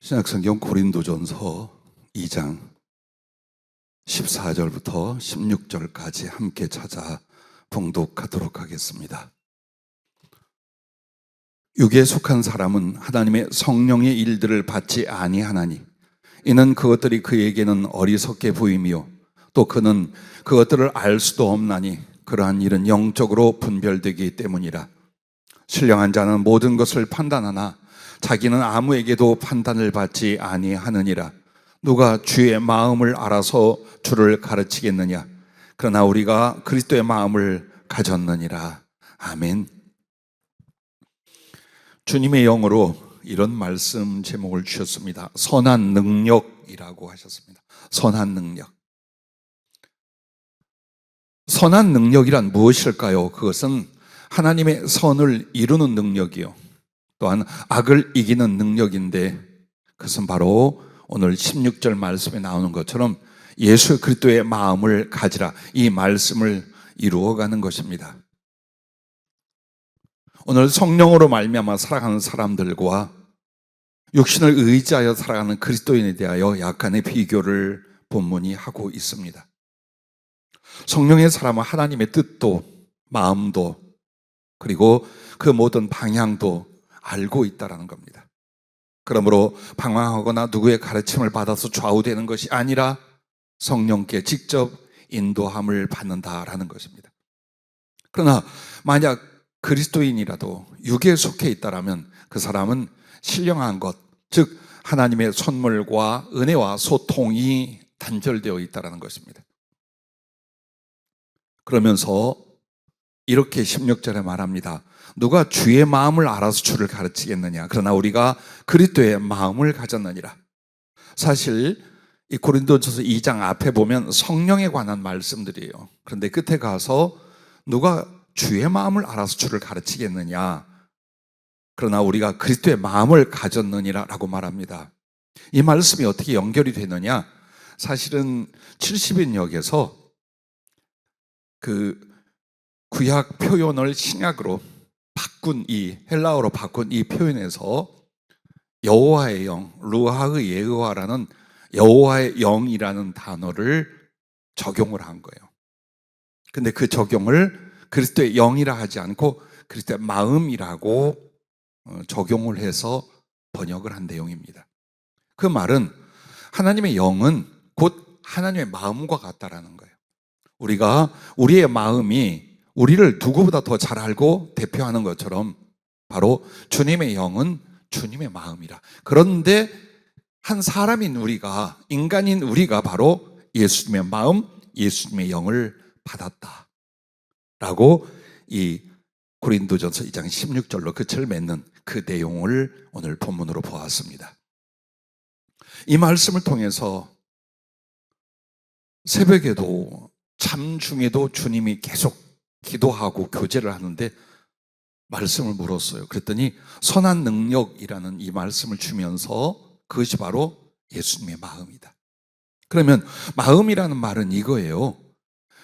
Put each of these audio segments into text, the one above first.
신약성경 고린도전서 2장 14절부터 16절까지 함께 찾아 봉독하도록 하겠습니다. 육에 속한 사람은 하나님의 성령의 일들을 받지 아니하나니 이는 그것들이 그에게는 어리석게 보이며 또 그는 그것들을 알 수도 없나니 그러한 일은 영적으로 분별되기 때문이라. 신령한 자는 모든 것을 판단하나 자기는 아무에게도 판단을 받지 아니하느니라. 누가 주의 마음을 알아서 주를 가르치겠느냐? 그러나 우리가 그리스도의 마음을 가졌느니라. 아멘. 주님의 영으로 이런 말씀 제목을 주셨습니다. 선한 능력이라고 하셨습니다. 선한 능력. 선한 능력이란 무엇일까요? 그것은 하나님의 선을 이루는 능력이요, 또한 악을 이기는 능력인데, 그것은 바로 오늘 16절 말씀에 나오는 것처럼 예수 그리스도의 마음을 가지라, 이 말씀을 이루어가는 것입니다. 오늘 성령으로 말미암아 살아가는 사람들과 육신을 의지하여 살아가는 그리스도인에 대하여 약간의 비교를 본문이 하고 있습니다. 성령의 사람은 하나님의 뜻도 마음도 그리고 그 모든 방향도 알고 있다는 겁니다. 그러므로 방황하거나 누구의 가르침을 받아서 좌우되는 것이 아니라 성령께 직접 인도함을 받는다라는 것입니다. 그러나 만약 그리스도인이라도 육에 속해 있다라면 그 사람은 신령한 것, 즉 하나님의 선물과 은혜와 소통이 단절되어 있다는 것입니다. 그러면서 이렇게 16절에 말합니다. 누가 주의 마음을 알아서 주를 가르치겠느냐? 그러나 우리가 그리스도의 마음을 가졌느니라. 사실 이 고린도전서 2장 앞에 보면 성령에 관한 말씀들이에요. 그런데 끝에 가서 누가 주의 마음을 알아서 주를 가르치겠느냐? 그러나 우리가 그리스도의 마음을 가졌느니라 라고 말합니다. 이 말씀이 어떻게 연결이 되느냐? 사실은 70인역에서 그 구약 표현을 신약으로 바꾼 이 헬라어로 바꾼 이 표현에서 여호와의 영, 루하의 예흐와라는 여호와의 영이라는 단어를 적용을 한 거예요. 근데 그 적용을 그리스도의 영이라 하지 않고 그리스도의 마음이라고 적용을 해서 번역을 한 내용입니다. 그 말은 하나님의 영은 곧 하나님의 마음과 같다라는 거예요. 우리가 우리의 마음이 우리를 누구보다 더 잘 알고 대표하는 것처럼 바로 주님의 영은 주님의 마음이라. 그런데 한 사람인 우리가, 인간인 우리가 바로 예수님의 마음, 예수님의 영을 받았다 라고 이 고린도전서 2장 16절로 끝을 맺는 그 내용을 오늘 본문으로 보았습니다. 이 말씀을 통해서 새벽에도 잠 중에도 주님이 계속 기도하고 교제를 하는데 말씀을 물었어요. 그랬더니 선한 능력이라는 이 말씀을 주면서 그것이 바로 예수님의 마음이다. 그러면 마음이라는 말은 이거예요.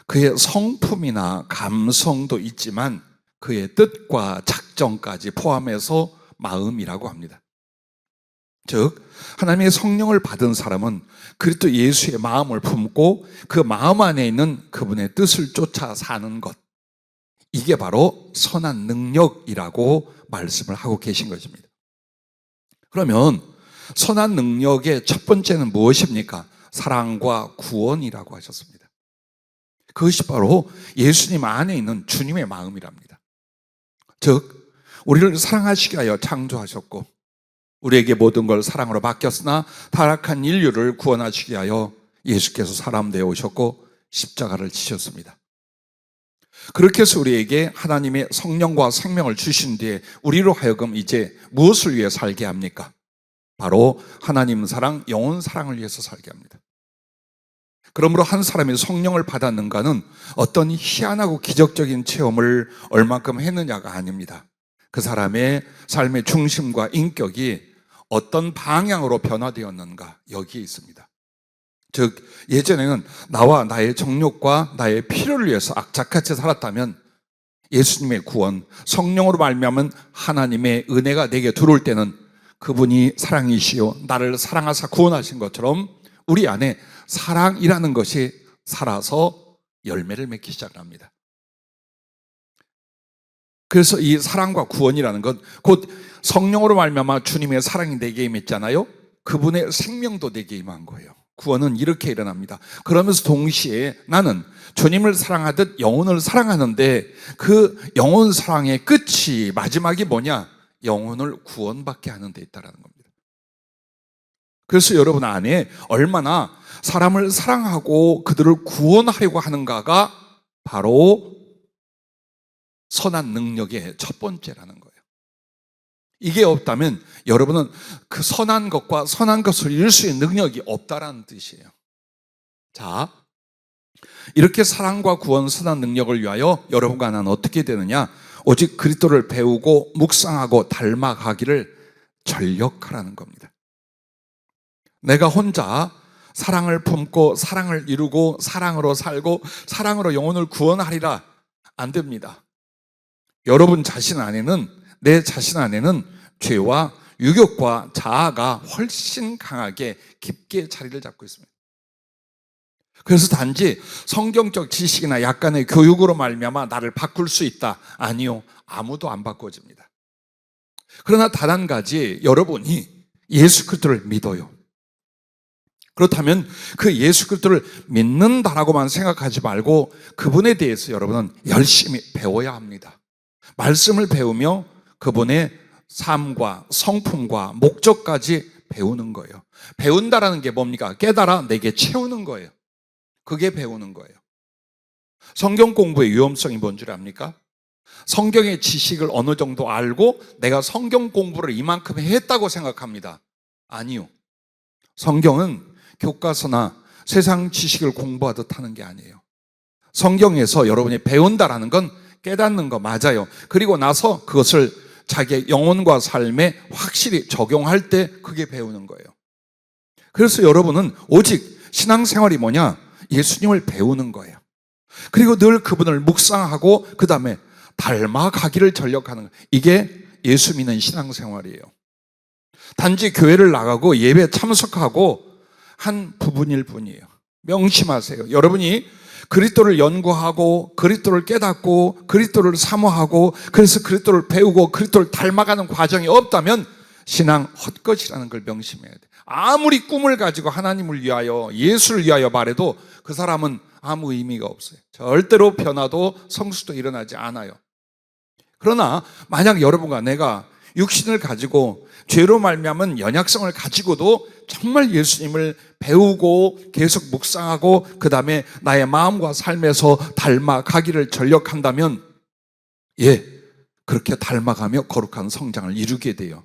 그의 성품이나 감성도 있지만 그의 뜻과 작정까지 포함해서 마음이라고 합니다. 즉 하나님의 성령을 받은 사람은 그리스도 예수의 마음을 품고 그 마음 안에 있는 그분의 뜻을 쫓아 사는 것, 이게 바로 선한 능력이라고 말씀을 하고 계신 것입니다. 그러면 선한 능력의 첫 번째는 무엇입니까? 사랑과 구원이라고 하셨습니다. 그것이 바로 예수님 안에 있는 주님의 마음이랍니다. 즉 우리를 사랑하시기 위하여 창조하셨고 우리에게 모든 걸 사랑으로 맡겼으나 타락한 인류를 구원하시기 위하여 예수께서 사람 되어 오셨고 십자가를 지셨습니다. 그렇게 해서 우리에게 하나님의 성령과 생명을 주신 뒤에 우리로 하여금 이제 무엇을 위해 살게 합니까? 바로 하나님 사랑, 영혼 사랑을 위해서 살게 합니다. 그러므로 한 사람이 성령을 받았는가는 어떤 희한하고 기적적인 체험을 얼마큼 했느냐가 아닙니다. 그 사람의 삶의 중심과 인격이 어떤 방향으로 변화되었는가, 여기에 있습니다. 즉 예전에는 나와 나의 정욕과 나의 필요를 위해서 악착같이 살았다면 예수님의 구원, 성령으로 말미암은 하나님의 은혜가 내게 들어올 때는 그분이 사랑이시요 나를 사랑하사 구원하신 것처럼 우리 안에 사랑이라는 것이 살아서 열매를 맺기 시작합니다. 그래서 이 사랑과 구원이라는 것, 곧 성령으로 말미암아 주님의 사랑이 내게 임했잖아요. 그분의 생명도 내게 임한 거예요. 구원은 이렇게 일어납니다. 그러면서 동시에 나는 주님을 사랑하듯 영혼을 사랑하는데 그 영혼 사랑의 끝이 마지막이 뭐냐? 영혼을 구원받게 하는 데 있다는 겁니다. 그래서 여러분 안에 얼마나 사람을 사랑하고 그들을 구원하려고 하는가가 바로 선한 능력의 첫 번째라는 거예요. 이게 없다면 여러분은 그 선한 것과 선한 것을 이룰 수 있는 능력이 없다라는 뜻이에요. 자, 이렇게 사랑과 구원, 선한 능력을 위하여 여러분과 나는 어떻게 되느냐? 오직 그리스도를 배우고 묵상하고 닮아가기를 전력하라는 겁니다. 내가 혼자 사랑을 품고 사랑을 이루고 사랑으로 살고 사랑으로 영혼을 구원하리라 안 됩니다. 여러분 자신 안에는, 내 자신 안에는 죄와 유욕과 자아가 훨씬 강하게 깊게 자리를 잡고 있습니다. 그래서 단지 성경적 지식이나 약간의 교육으로 말미암아 나를 바꿀 수 있다. 아니요, 아무도 안 바꿔집니다. 그러나 단 한 가지, 여러분이 예수 그리스도를 믿어요. 그렇다면 그 예수 그리스도를 믿는다라고만 생각하지 말고 그분에 대해서 여러분은 열심히 배워야 합니다. 말씀을 배우며 그분의 삶과 성품과 목적까지 배우는 거예요. 배운다라는 게 뭡니까? 깨달아 내게 채우는 거예요. 그게 배우는 거예요. 성경 공부의 위험성이 뭔 줄 압니까? 성경의 지식을 어느 정도 알고 내가 성경 공부를 이만큼 했다고 생각합니다. 아니요. 성경은 교과서나 세상 지식을 공부하듯 하는 게 아니에요. 성경에서 여러분이 배운다라는 건 깨닫는 거 맞아요. 그리고 나서 그것을 자기의 영혼과 삶에 확실히 적용할 때 그게 배우는 거예요. 그래서 여러분은 오직 신앙생활이 뭐냐? 예수님을 배우는 거예요. 그리고 늘 그분을 묵상하고 그 다음에 닮아가기를 전력하는 거예요. 이게 예수 믿는 신앙생활이에요. 단지 교회를 나가고 예배 참석하고 한 부분일 뿐이에요. 명심하세요. 여러분이 그리스도를 연구하고 그리스도를 깨닫고 그리스도를 사모하고 그래서 그리스도를 배우고 그리스도를 닮아가는 과정이 없다면 신앙 헛것이라는 걸 명심해야 돼. 아무리 꿈을 가지고 하나님을 위하여 예수를 위하여 말해도 그 사람은 아무 의미가 없어요. 절대로 변화도 성수도 일어나지 않아요. 그러나 만약 여러분과 내가 육신을 가지고 죄로 말미암은 연약성을 가지고도 정말 예수님을 배우고 계속 묵상하고 그 다음에 나의 마음과 삶에서 닮아가기를 전력한다면 그렇게 닮아가며 거룩한 성장을 이루게 돼요.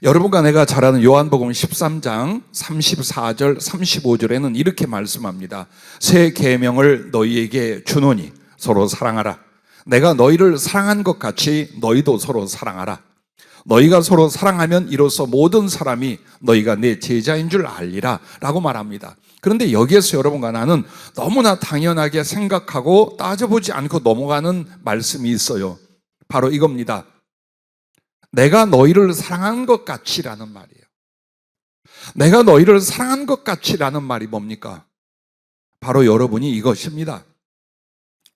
여러분과 내가 잘 아는 요한복음 13장 34절 35절에는 이렇게 말씀합니다. 새 계명을 너희에게 주노니 서로 사랑하라. 내가 너희를 사랑한 것 같이 너희도 서로 사랑하라. 너희가 서로 사랑하면 이로써 모든 사람이 너희가 내 제자인 줄 알리라 라고 말합니다. 그런데 여기에서 여러분과 나는 너무나 당연하게 생각하고 따져보지 않고 넘어가는 말씀이 있어요. 바로 이겁니다. 내가 너희를 사랑한 것 같이라는 말이에요. 내가 너희를 사랑한 것 같이라는 말이 뭡니까? 바로 여러분이 이것입니다.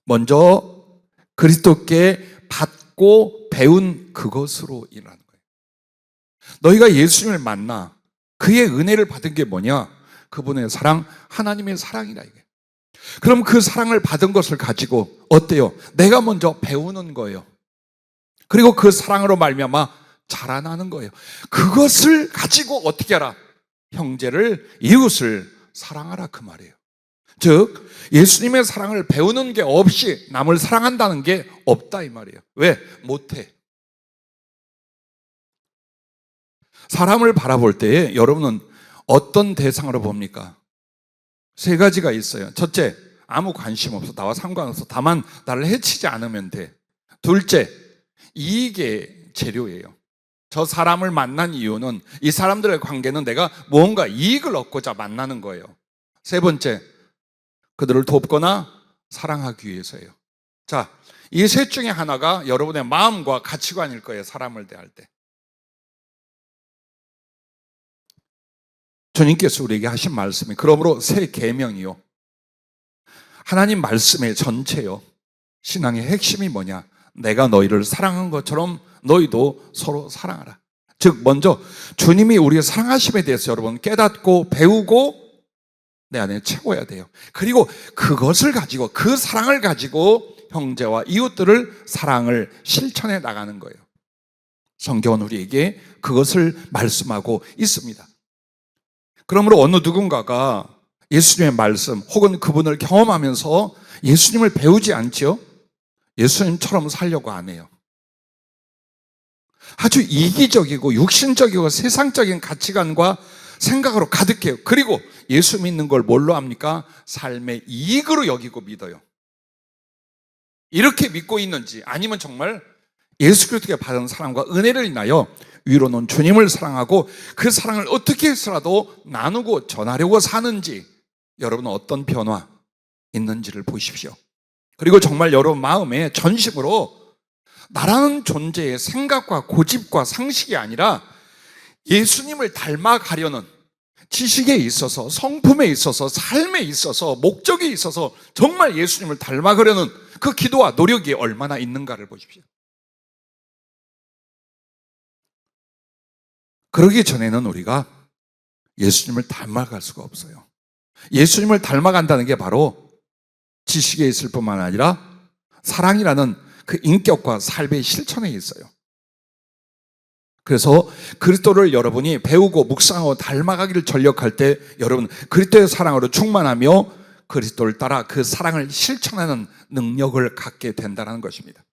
먼저 그리스도께 받고 배운 그것으로 일하는 거예요. 너희가 예수님을 만나 그의 은혜를 받은 게 뭐냐? 그분의 사랑, 하나님의 사랑이라 이게. 그럼 그 사랑을 받은 것을 가지고 어때요? 내가 먼저 배우는 거예요. 그리고 그 사랑으로 말미암아 자라나는 거예요. 그것을 가지고 어떻게 하라? 형제를, 이웃을 사랑하라 그 말이에요. 즉 예수님의 사랑을 배우는 게 없이 남을 사랑한다는 게 없다 이 말이에요. 왜? 못해. 사람을 바라볼 때에 여러분은 어떤 대상으로 봅니까? 세 가지가 있어요. 첫째, 아무 관심 없어. 나와 상관없어. 다만 나를 해치지 않으면 돼. 둘째, 이익의 재료예요. 저 사람을 만난 이유는 이 사람들의 관계는 내가 무언가 이익을 얻고자 만나는 거예요. 세 번째, 그들을 돕거나 사랑하기 위해서예요. 자, 이 셋 중에 하나가 여러분의 마음과 가치관일 거예요. 사람을 대할 때. 주님께서 우리에게 하신 말씀이 그러므로 새 계명이요, 하나님 말씀의 전체요, 신앙의 핵심이 뭐냐? 내가 너희를 사랑한 것처럼 너희도 서로 사랑하라. 즉 먼저 주님이 우리의 사랑하심에 대해서 여러분 깨닫고 배우고 내 안에 채워야 돼요. 그리고 그것을 가지고, 그 사랑을 가지고 형제와 이웃들을 사랑을 실천해 나가는 거예요. 성경은 우리에게 그것을 말씀하고 있습니다. 그러므로 어느 누군가가 예수님의 말씀 혹은 그분을 경험하면서 예수님을 배우지 않지요? 예수님처럼 살려고 안 해요. 아주 이기적이고 육신적이고 세상적인 가치관과 생각으로 가득해요. 그리고 예수 믿는 걸 뭘로 합니까? 삶의 이익으로 여기고 믿어요. 이렇게 믿고 있는지, 아니면 정말 예수 그리스도께 받은 사랑과 은혜를 인하여 위로는 주님을 사랑하고 그 사랑을 어떻게 해서라도 나누고 전하려고 사는지, 여러분은 어떤 변화 있는지를 보십시오. 그리고 정말 여러분 마음에 전심으로 나라는 존재의 생각과 고집과 상식이 아니라 예수님을 닮아가려는 지식에 있어서, 성품에 있어서, 삶에 있어서, 목적에 있어서 정말 예수님을 닮아가려는 그 기도와 노력이 얼마나 있는가를 보십시오. 그러기 전에는 우리가 예수님을 닮아갈 수가 없어요. 예수님을 닮아간다는 게 바로 지식에 있을 뿐만 아니라 사랑이라는 그 인격과 삶의 실천에 있어요. 그래서 그리스도를 여러분이 배우고 묵상하고 닮아가기를 전력할 때 여러분 그리스도의 사랑으로 충만하며 그리스도를 따라 그 사랑을 실천하는 능력을 갖게 된다는 것입니다.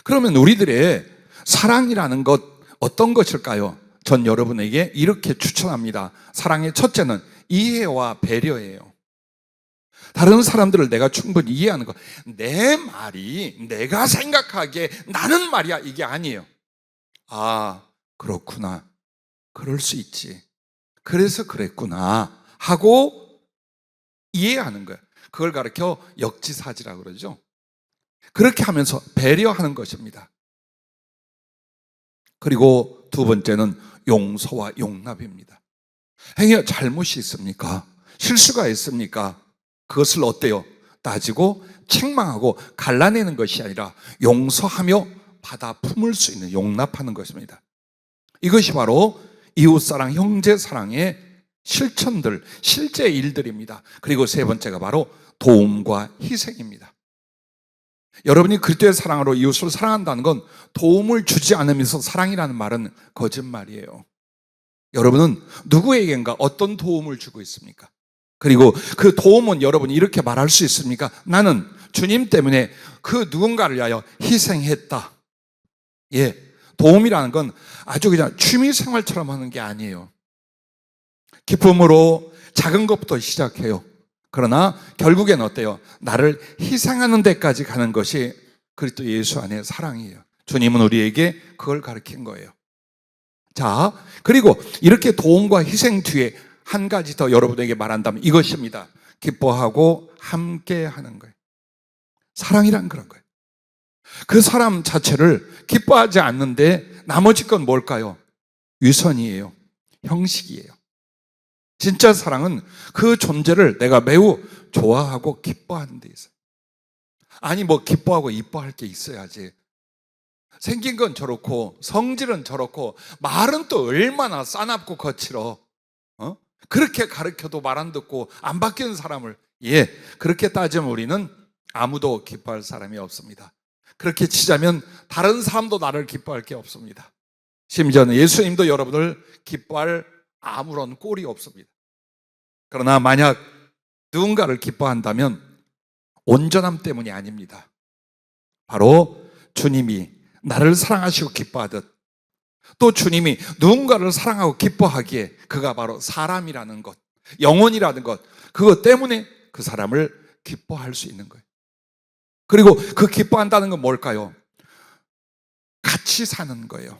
그러면 우리들의 사랑이라는 것 어떤 것일까요? 전 여러분에게 이렇게 추천합니다. 사랑의 첫째는 이해와 배려예요. 다른 사람들을 내가 충분히 이해하는 것. 내 말이 내가 생각하기에 나는 말이야, 이게 아니에요. 아, 그렇구나, 그럴 수 있지, 그래서 그랬구나 하고 이해하는 거예요. 그걸 가르쳐 역지사지라고 그러죠. 그렇게 하면서 배려하는 것입니다. 그리고 두 번째는 용서와 용납입니다. 행여 잘못이 있습니까? 실수가 있습니까? 그것을 어때요? 따지고 책망하고 갈라내는 것이 아니라 용서하며 받아 품을 수 있는, 용납하는 것입니다. 이것이 바로 이웃사랑, 형제사랑의 실천들, 실제 일들입니다. 그리고 세 번째가 바로 도움과 희생입니다. 여러분이 그리스도의 사랑으로 이웃을 사랑한다는 건 도움을 주지 않으면서 사랑이라는 말은 거짓말이에요. 여러분은 누구에겐가 어떤 도움을 주고 있습니까? 그리고 그 도움은 여러분이 이렇게 말할 수 있습니까? 나는 주님 때문에 그 누군가를 위하여 희생했다. 예, 도움이라는 건 아주 그냥 취미생활처럼 하는 게 아니에요. 기쁨으로 작은 것부터 시작해요. 그러나 결국엔 어때요? 나를 희생하는 데까지 가는 것이 그리스도 예수 안의 사랑이에요. 주님은 우리에게 그걸 가르친 거예요. 자, 그리고 이렇게 도움과 희생 뒤에 한 가지 더 여러분에게 말한다면 이것입니다. 기뻐하고 함께 하는 거예요. 사랑이란 그런 거예요. 그 사람 자체를 기뻐하지 않는데 나머지 건 뭘까요? 위선이에요. 형식이에요. 진짜 사랑은 그 존재를 내가 매우 좋아하고 기뻐하는 데 있어요. 아니 뭐 기뻐하고 이뻐할 게 있어야지. 생긴 건 저렇고 성질은 저렇고 말은 또 얼마나 싸납고 거칠어. 그렇게 가르쳐도 말 안 듣고 안 바뀌는 사람을, 예, 그렇게 따지면 우리는 아무도 기뻐할 사람이 없습니다. 그렇게 치자면 다른 사람도 나를 기뻐할 게 없습니다. 심지어는 예수님도 여러분을 기뻐할 아무런 꼴이 없습니다. 그러나 만약 누군가를 기뻐한다면 온전함 때문이 아닙니다. 바로 주님이 나를 사랑하시고 기뻐하듯 또 주님이 누군가를 사랑하고 기뻐하기에 그가 바로 사람이라는 것, 영혼이라는 것, 그것 때문에 그 사람을 기뻐할 수 있는 거예요. 그리고 그 기뻐한다는 건 뭘까요? 같이 사는 거예요.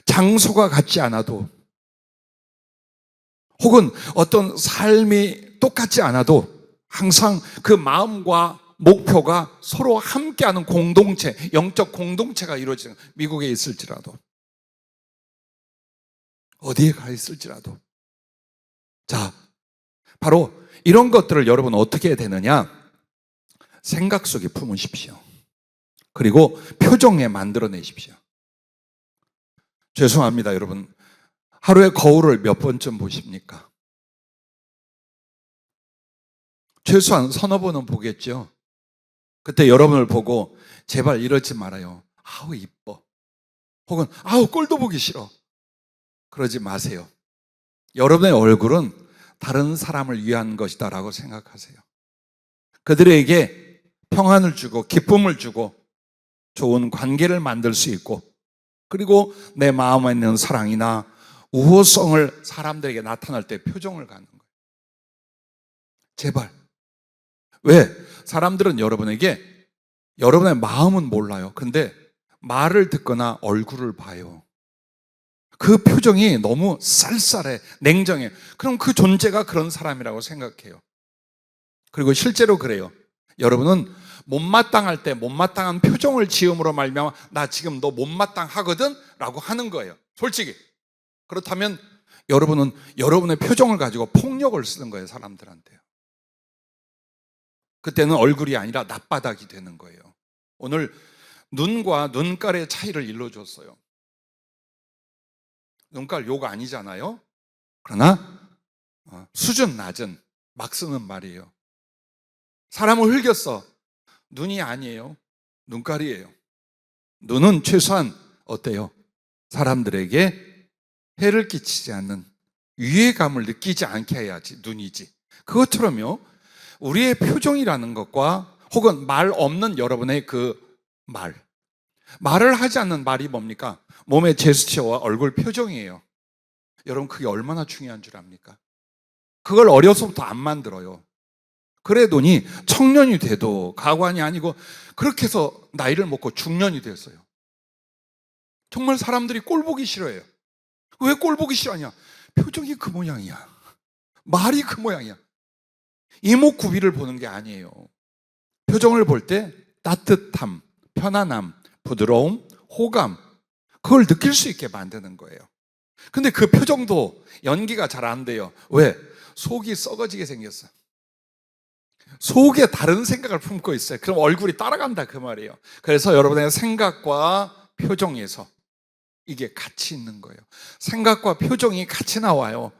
장소가 같지 않아도 혹은 어떤 삶이 똑같지 않아도 항상 그 마음과 목표가 서로 함께하는 공동체, 영적 공동체가 이루어지는, 미국에 있을지라도 어디에 가 있을지라도 자, 바로 이런 것들을 여러분 어떻게 해야 되느냐? 생각 속에 품으십시오. 그리고 표정에 만들어내십시오. 죄송합니다, 여러분. 하루에 거울을 몇 번쯤 보십니까? 최소한 서너 번은 보겠죠. 그때 여러분을 보고 제발 이러지 말아요. 아우 이뻐. 혹은 아우 꼴도 보기 싫어. 그러지 마세요. 여러분의 얼굴은 다른 사람을 위한 것이다 라고 생각하세요. 그들에게 평안을 주고 기쁨을 주고 좋은 관계를 만들 수 있고, 그리고 내 마음에 있는 사랑이나 우호성을 사람들에게 나타날 때 표정을 갖는 거예요. 제발. 왜? 사람들은 여러분에게 여러분의 마음은 몰라요. 근데 말을 듣거나 얼굴을 봐요. 그 표정이 너무 쌀쌀해, 냉정해. 그럼 그 존재가 그런 사람이라고 생각해요. 그리고 실제로 그래요. 여러분은 못마땅할 때 못마땅한 표정을 지음으로 말미암아 나 지금 너 못마땅하거든 라고 하는 거예요. 솔직히. 그렇다면 여러분은 여러분의 표정을 가지고 폭력을 쓰는 거예요, 사람들한테요. 그때는 얼굴이 아니라 낯바닥이 되는 거예요. 오늘 눈과 눈깔의 차이를 일러줬어요. 눈깔 욕 아니잖아요. 그러나 수준 낮은 막 쓰는 말이에요. 사람을 흘겼어. 눈이 아니에요. 눈깔이에요. 눈은 최소한 어때요? 사람들에게 해를 끼치지 않는 유해감을 느끼지 않게 해야지 눈이지. 그것처럼요, 우리의 표정이라는 것과 혹은 말 없는 여러분의 그 말을 하지 않는 말이 뭡니까? 몸의 제스처와 얼굴 표정이에요. 여러분 그게 얼마나 중요한 줄 압니까? 그걸 어려서부터 안 만들어요. 그러더니 청년이 돼도 가관이 아니고 그렇게 해서 나이를 먹고 중년이 됐어요. 정말 사람들이 꼴 보기 싫어해요. 왜 꼴 보기 싫어하냐? 표정이 그 모양이야. 말이 그 모양이야. 이목구비를 보는 게 아니에요. 표정을 볼 때 따뜻함, 편안함, 부드러움, 호감, 그걸 느낄 수 있게 만드는 거예요. 근데 그 표정도 연기가 잘 안 돼요. 왜? 속이 썩어지게 생겼어. 속에 다른 생각을 품고 있어요. 그럼 얼굴이 따라간다 그 말이에요. 그래서 여러분의 생각과 표정에서 이게 같이 있는 거예요. 생각과 표정이 같이 나와요.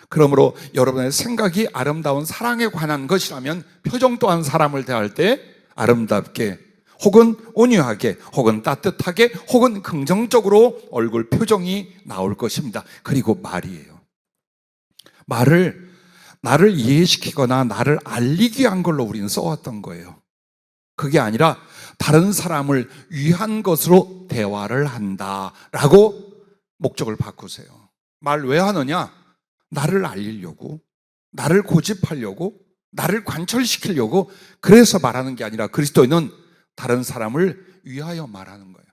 그러므로 여러분의 생각이 아름다운 사랑에 관한 것이라면 표정 또한 사람을 대할 때 아름답게 혹은 온유하게 혹은 따뜻하게 혹은 긍정적으로 얼굴 표정이 나올 것입니다. 그리고 말이에요. 말을 나를 이해시키거나 나를 알리기 위한 걸로 우리는 써왔던 거예요. 그게 아니라 다른 사람을 위한 것으로 대화를 한다라고 목적을 바꾸세요. 말 왜 하느냐? 나를 알리려고, 나를 고집하려고, 나를 관철시키려고 그래서 말하는 게 아니라 그리스도인은 다른 사람을 위하여 말하는 거예요.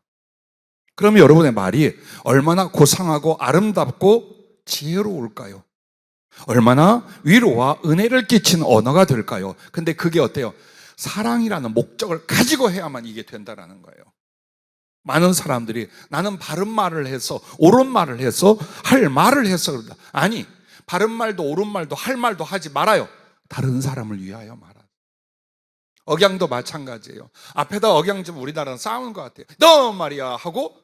그러면 여러분의 말이 얼마나 고상하고 아름답고 지혜로울까요? 얼마나 위로와 은혜를 끼친 언어가 될까요? 근데 그게 어때요? 사랑이라는 목적을 가지고 해야만 이게 된다라는 거예요. 많은 사람들이 나는 바른 말을 해서 옳은 말을 해서 할 말을 해서 그런다. 아니, 바른 말도 옳은 말도 할 말도 하지 말아요. 다른 사람을 위하여 말아. 억양도 마찬가지예요. 앞에다 억양 좀 우리나라는 싸우는 것 같아요. 너 말이야 하고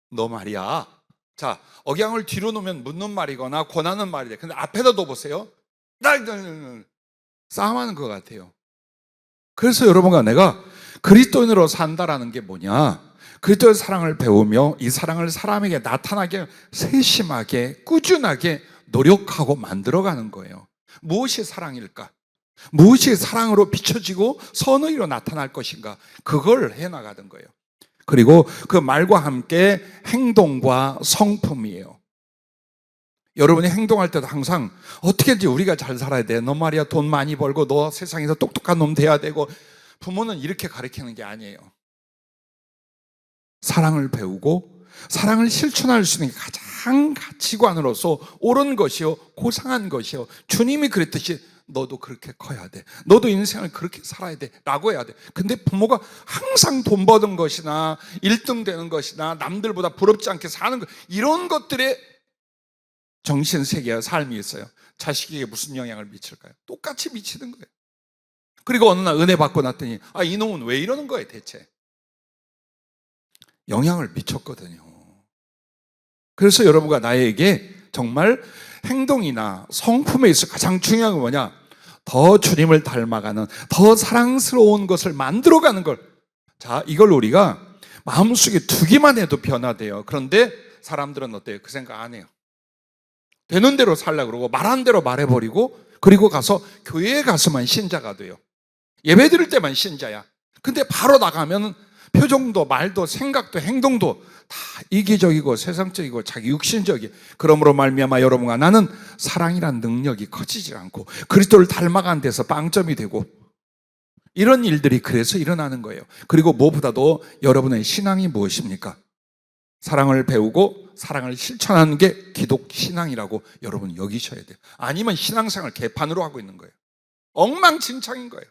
너 말이야. 자, 억양을 뒤로 놓으면 묻는 말이거나 권하는 말이 돼. 근데 앞에다 둬보세요. 싸움하는 것 같아요. 그래서 여러분과 내가 그리스도인으로 산다라는 게 뭐냐? 그리스도의 사랑을 배우며 이 사랑을 사람에게 나타나게 세심하게 꾸준하게 노력하고 만들어가는 거예요. 무엇이 사랑일까? 무엇이 사랑으로 비춰지고 선의로 나타날 것인가? 그걸 해나가는 거예요. 그리고 그 말과 함께 행동과 성품이에요. 여러분이 행동할 때도 항상 어떻게든지 우리가 잘 살아야 돼. 너 말이야 돈 많이 벌고 너 세상에서 똑똑한 놈 돼야 되고. 부모는 이렇게 가르치는 게 아니에요. 사랑을 배우고 사랑을 실천할 수 있는 게 가장 가치관으로서 옳은 것이요 고상한 것이요 주님이 그랬듯이 너도 그렇게 커야 돼. 너도 인생을 그렇게 살아야 돼 라고 해야 돼. 근데 부모가 항상 돈 버는 것이나 1등 되는 것이나 남들보다 부럽지 않게 사는 것, 이런 것들에 정신세계와 삶이 있어요. 자식에게 무슨 영향을 미칠까요? 똑같이 미치는 거예요. 그리고 어느 날 은혜 받고 났더니 이놈은 왜 이러는 거예요 대체? 영향을 미쳤거든요. 그래서 여러분과 나에게 정말 행동이나 성품에 있어 가장 중요한 건 뭐냐? 더 주님을 닮아가는, 더 사랑스러운 것을 만들어가는 걸. 자, 이걸 우리가 마음속에 두기만 해도 변화돼요. 그런데 사람들은 어때요? 그 생각 안 해요. 되는 대로 살려고 그러고 말한 대로 말해버리고, 그리고 가서 교회에 가서만 신자가 돼요. 예배 드릴 때만 신자야. 근데 바로 나가면 표정도 말도 생각도 행동도 다 이기적이고 세상적이고 자기 육신적이. 그러므로 말미암아 여러분과 나는 사랑이란 능력이 커지지 않고 그리스도를 닮아가는 데서 빵점이 되고, 이런 일들이 그래서 일어나는 거예요. 그리고 무엇보다도 여러분의 신앙이 무엇입니까? 사랑을 배우고 사랑을 실천하는 게 기독 신앙이라고 여러분 여기셔야 돼요. 아니면 신앙생활 개판으로 하고 있는 거예요. 엉망진창인 거예요.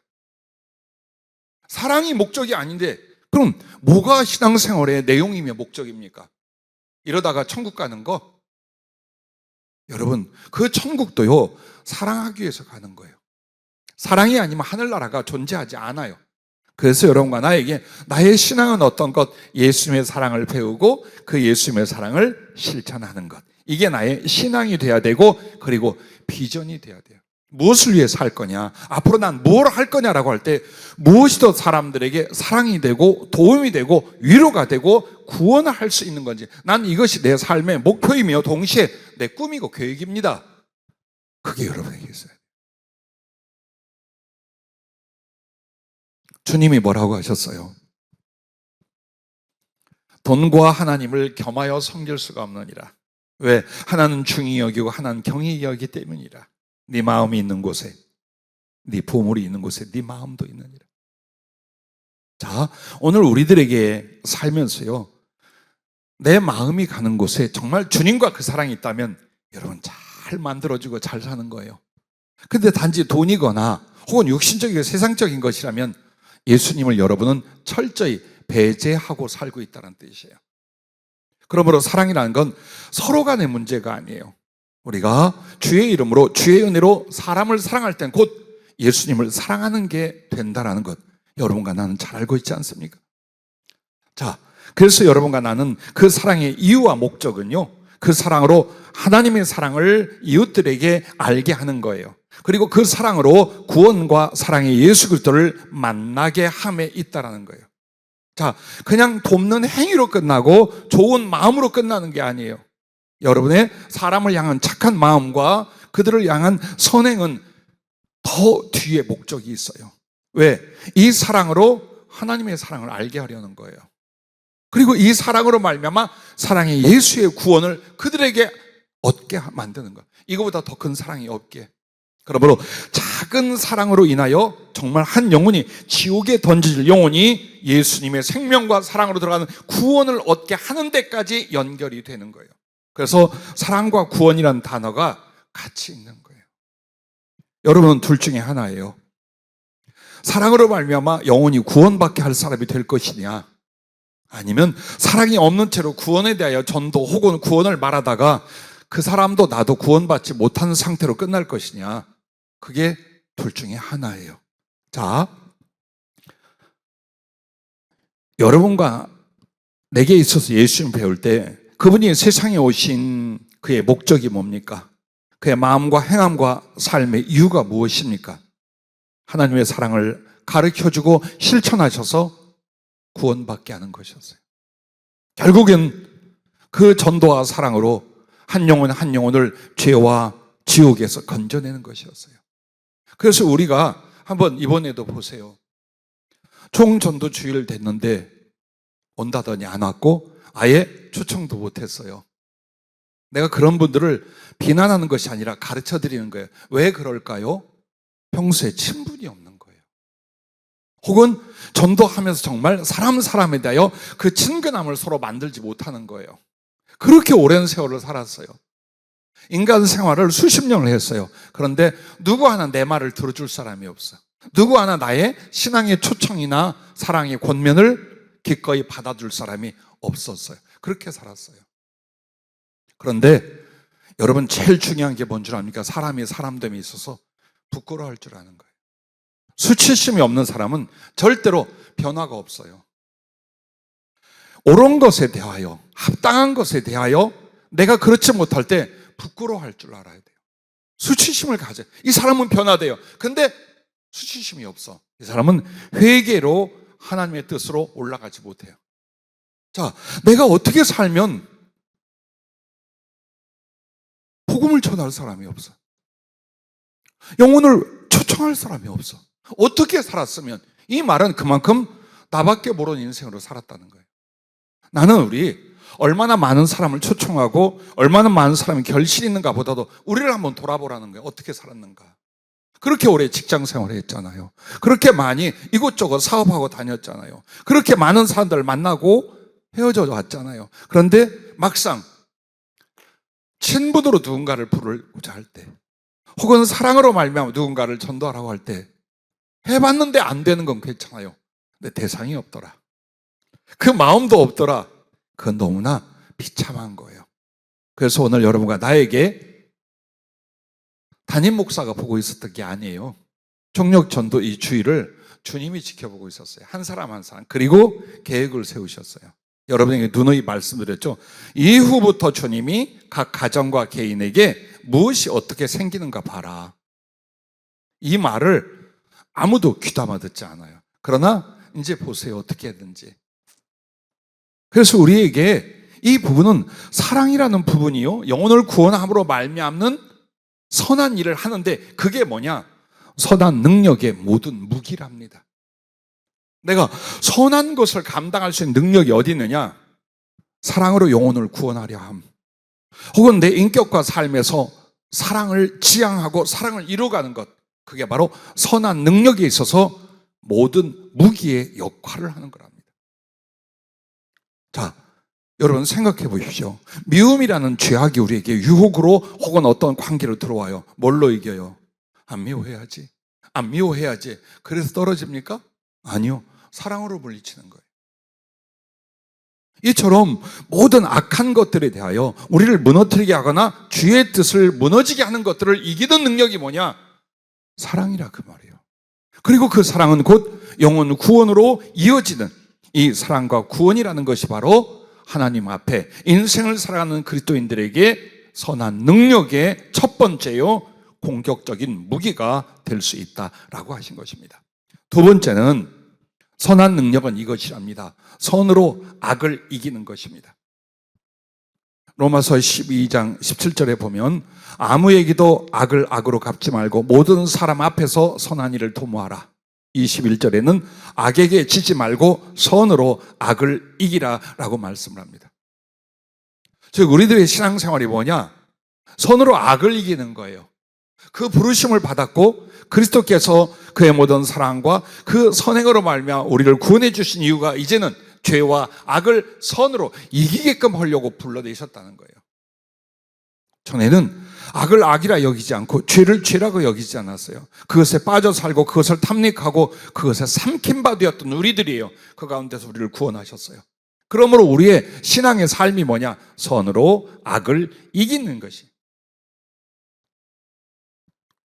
사랑이 목적이 아닌데 그럼 뭐가 신앙생활의 내용이며 목적입니까? 이러다가 천국 가는 거? 여러분, 그 천국도요 사랑하기 위해서 가는 거예요. 사랑이 아니면 하늘나라가 존재하지 않아요. 그래서 여러분과 나에게 나의 신앙은 어떤 것? 예수님의 사랑을 배우고 그 예수님의 사랑을 실천하는 것. 이게 나의 신앙이 돼야 되고, 그리고 비전이 돼야 돼요. 무엇을 위해서 할 거냐? 앞으로 난 뭘 할 거냐라고 할 때 무엇이 더 사람들에게 사랑이 되고 도움이 되고 위로가 되고 구원을 할 수 있는 건지, 난 이것이 내 삶의 목표이며 동시에 내 꿈이고 계획입니다. 그게 여러분에게 있어요. 주님이 뭐라고 하셨어요? 돈과 하나님을 겸하여 섬길 수가 없느니라. 왜? 하나는 중히 여기고 하나는 경히 여기기 때문이라. 네 마음이 있는 곳에, 네 보물이 있는 곳에 네 마음도 있느니라. 자, 오늘 우리들에게 살면서요, 내 마음이 가는 곳에 정말 주님과 그 사랑이 있다면 여러분 잘 만들어지고 잘 사는 거예요. 근데 단지 돈이거나 혹은 육신적이고 세상적인 것이라면 예수님을 여러분은 철저히 배제하고 살고 있다는 뜻이에요. 그러므로 사랑이라는 건 서로 간의 문제가 아니에요. 우리가 주의 이름으로 주의 은혜로 사람을 사랑할 땐 곧 예수님을 사랑하는 게 된다는 것, 여러분과 나는 잘 알고 있지 않습니까? 자, 그래서 여러분과 나는 그 사랑의 이유와 목적은요, 그 사랑으로 하나님의 사랑을 이웃들에게 알게 하는 거예요. 그리고 그 사랑으로 구원과 사랑의 예수 그리스도를 만나게 함에 있다라는 거예요. 자, 그냥 돕는 행위로 끝나고 좋은 마음으로 끝나는 게 아니에요. 여러분의 사람을 향한 착한 마음과 그들을 향한 선행은 더 뒤에 목적이 있어요. 왜? 이 사랑으로 하나님의 사랑을 알게 하려는 거예요. 그리고 이 사랑으로 말미암아 사랑의 예수의 구원을 그들에게 얻게 만드는 것. 이거보다 더 큰 사랑이 없게. 그러므로 작은 사랑으로 인하여 정말 한 영혼이 지옥에 던질 영혼이 예수님의 생명과 사랑으로 들어가는 구원을 얻게 하는 데까지 연결이 되는 거예요. 그래서 사랑과 구원이라는 단어가 같이 있는 거예요. 여러분은 둘 중에 하나예요. 사랑으로 말미암아 영혼이 구원받게 할 사람이 될 것이냐, 아니면 사랑이 없는 채로 구원에 대하여 전도 혹은 구원을 말하다가 그 사람도 나도 구원받지 못하는 상태로 끝날 것이냐, 그게 둘 중에 하나예요. 자, 여러분과 내게 있어서 예수님 배울 때 그분이 세상에 오신 그의 목적이 뭡니까? 그의 마음과 행함과 삶의 이유가 무엇입니까? 하나님의 사랑을 가르쳐주고 실천하셔서 구원받게 하는 것이었어요. 결국엔 그 전도와 사랑으로 한 영혼 한 영혼을 죄와 지옥에서 건져내는 것이었어요. 그래서 우리가 한번 이번에도 보세요. 총전도 주일 됐는데 온다더니 안 왔고 아예 초청도 못했어요. 내가 그런 분들을 비난하는 것이 아니라 가르쳐 드리는 거예요. 왜 그럴까요? 평소에 친분이 없는 거예요. 혹은 전도하면서 정말 사람에 대하여 그 친근함을 서로 만들지 못하는 거예요. 그렇게 오랜 세월을 살았어요. 인간 생활을 수십 년을 했어요. 그런데 누구 하나 내 말을 들어줄 사람이 없어. 누구 하나 나의 신앙의 초청이나 사랑의 권면을 기꺼이 받아줄 사람이 없었어요. 그렇게 살았어요. 그런데 여러분 제일 중요한 게 뭔 줄 압니까? 사람이 사람됨에 있어서 부끄러워할 줄 아는 거예요. 수치심이 없는 사람은 절대로 변화가 없어요. 옳은 것에 대하여, 합당한 것에 대하여 내가 그렇지 못할 때 부끄러워할 줄 알아야 돼요. 수치심을 가져요. 이 사람은 변화돼요. 근데 수치심이 없어. 이 사람은 회개로 하나님의 뜻으로 올라가지 못해요. 자, 내가 어떻게 살면 복음을 전할 사람이 없어. 영혼을 초청할 사람이 없어. 어떻게 살았으면, 이 말은 그만큼 나밖에 모르는 인생으로 살았다는 거예요. 나는 우리 얼마나 많은 사람을 초청하고 얼마나 많은 사람이 결실이 있는가 보다도 우리를 한번 돌아보라는 거예요. 어떻게 살았는가. 그렇게 오래 직장 생활을 했잖아요. 그렇게 많이 이곳저곳 사업하고 다녔잖아요. 그렇게 많은 사람들을 만나고 헤어져 왔잖아요. 그런데 막상 친분으로 누군가를 부르고자 할 때, 혹은 사랑으로 말미암아 누군가를 전도하라고 할 때 해봤는데 안 되는 건 괜찮아요. 근데 대상이 없더라. 그 마음도 없더라. 그건 너무나 비참한 거예요. 그래서 오늘 여러분과 나에게 담임 목사가 보고 있었던 게 아니에요. 총력전도 이 주의를 주님이 지켜보고 있었어요. 한 사람 한 사람. 그리고 계획을 세우셨어요. 여러분에게 누누이 말씀드렸죠. 이후부터 주님이 각 가정과 개인에게 무엇이 어떻게 생기는가 봐라. 이 말을 아무도 귀담아 듣지 않아요. 그러나 이제 보세요. 어떻게 했는지. 그래서 우리에게 이 부분은 사랑이라는 부분이요, 영혼을 구원함으로 말미암는 선한 일을 하는데, 그게 뭐냐? 선한 능력의 모든 무기랍니다. 내가 선한 것을 감당할 수 있는 능력이 어디 있느냐? 사랑으로 영혼을 구원하려 함, 혹은 내 인격과 삶에서 사랑을 지향하고 사랑을 이루어가는 것, 그게 바로 선한 능력에 있어서 모든 무기의 역할을 하는 거랍니다. 자, 여러분 생각해 보십시오. 미움이라는 죄악이 우리에게 유혹으로 혹은 어떤 관계로 들어와요. 뭘로 이겨요? 안 미워해야지, 안 미워해야지. 그래서 떨어집니까? 아니요. 사랑으로 물리치는 거예요. 이처럼 모든 악한 것들에 대하여 우리를 무너뜨리게 하거나 주의 뜻을 무너지게 하는 것들을 이기는 능력이 뭐냐? 사랑이라 그 말이에요. 그리고 그 사랑은 곧 영혼 구원으로 이어지는 이 사랑과 구원이라는 것이 바로 하나님 앞에 인생을 살아가는 그리스도인들에게 선한 능력의 첫 번째요, 공격적인 무기가 될 수 있다라고 하신 것입니다. 두 번째는 선한 능력은 이것이랍니다. 선으로 악을 이기는 것입니다. 로마서 12장 17절에 보면 아무에게도 악을 악으로 갚지 말고 모든 사람 앞에서 선한 일을 도모하라. 21절에는 악에게 지지 말고 선으로 악을 이기라 라고 말씀을 합니다. 즉 우리들의 신앙생활이 뭐냐? 선으로 악을 이기는 거예요. 그 부르심을 받았고 그리스도께서 그의 모든 사랑과 그 선행으로 말미암아 우리를 구원해 주신 이유가 이제는 죄와 악을 선으로 이기게끔 하려고 불러내셨다는 거예요. 전에는 악을 악이라 여기지 않고 죄를 죄라고 여기지 않았어요. 그것에 빠져 살고 그것을 탐닉하고 그것에 삼킨 바 되었던 우리들이에요. 그 가운데서 우리를 구원하셨어요. 그러므로 우리의 신앙의 삶이 뭐냐? 선으로 악을 이기는 것이.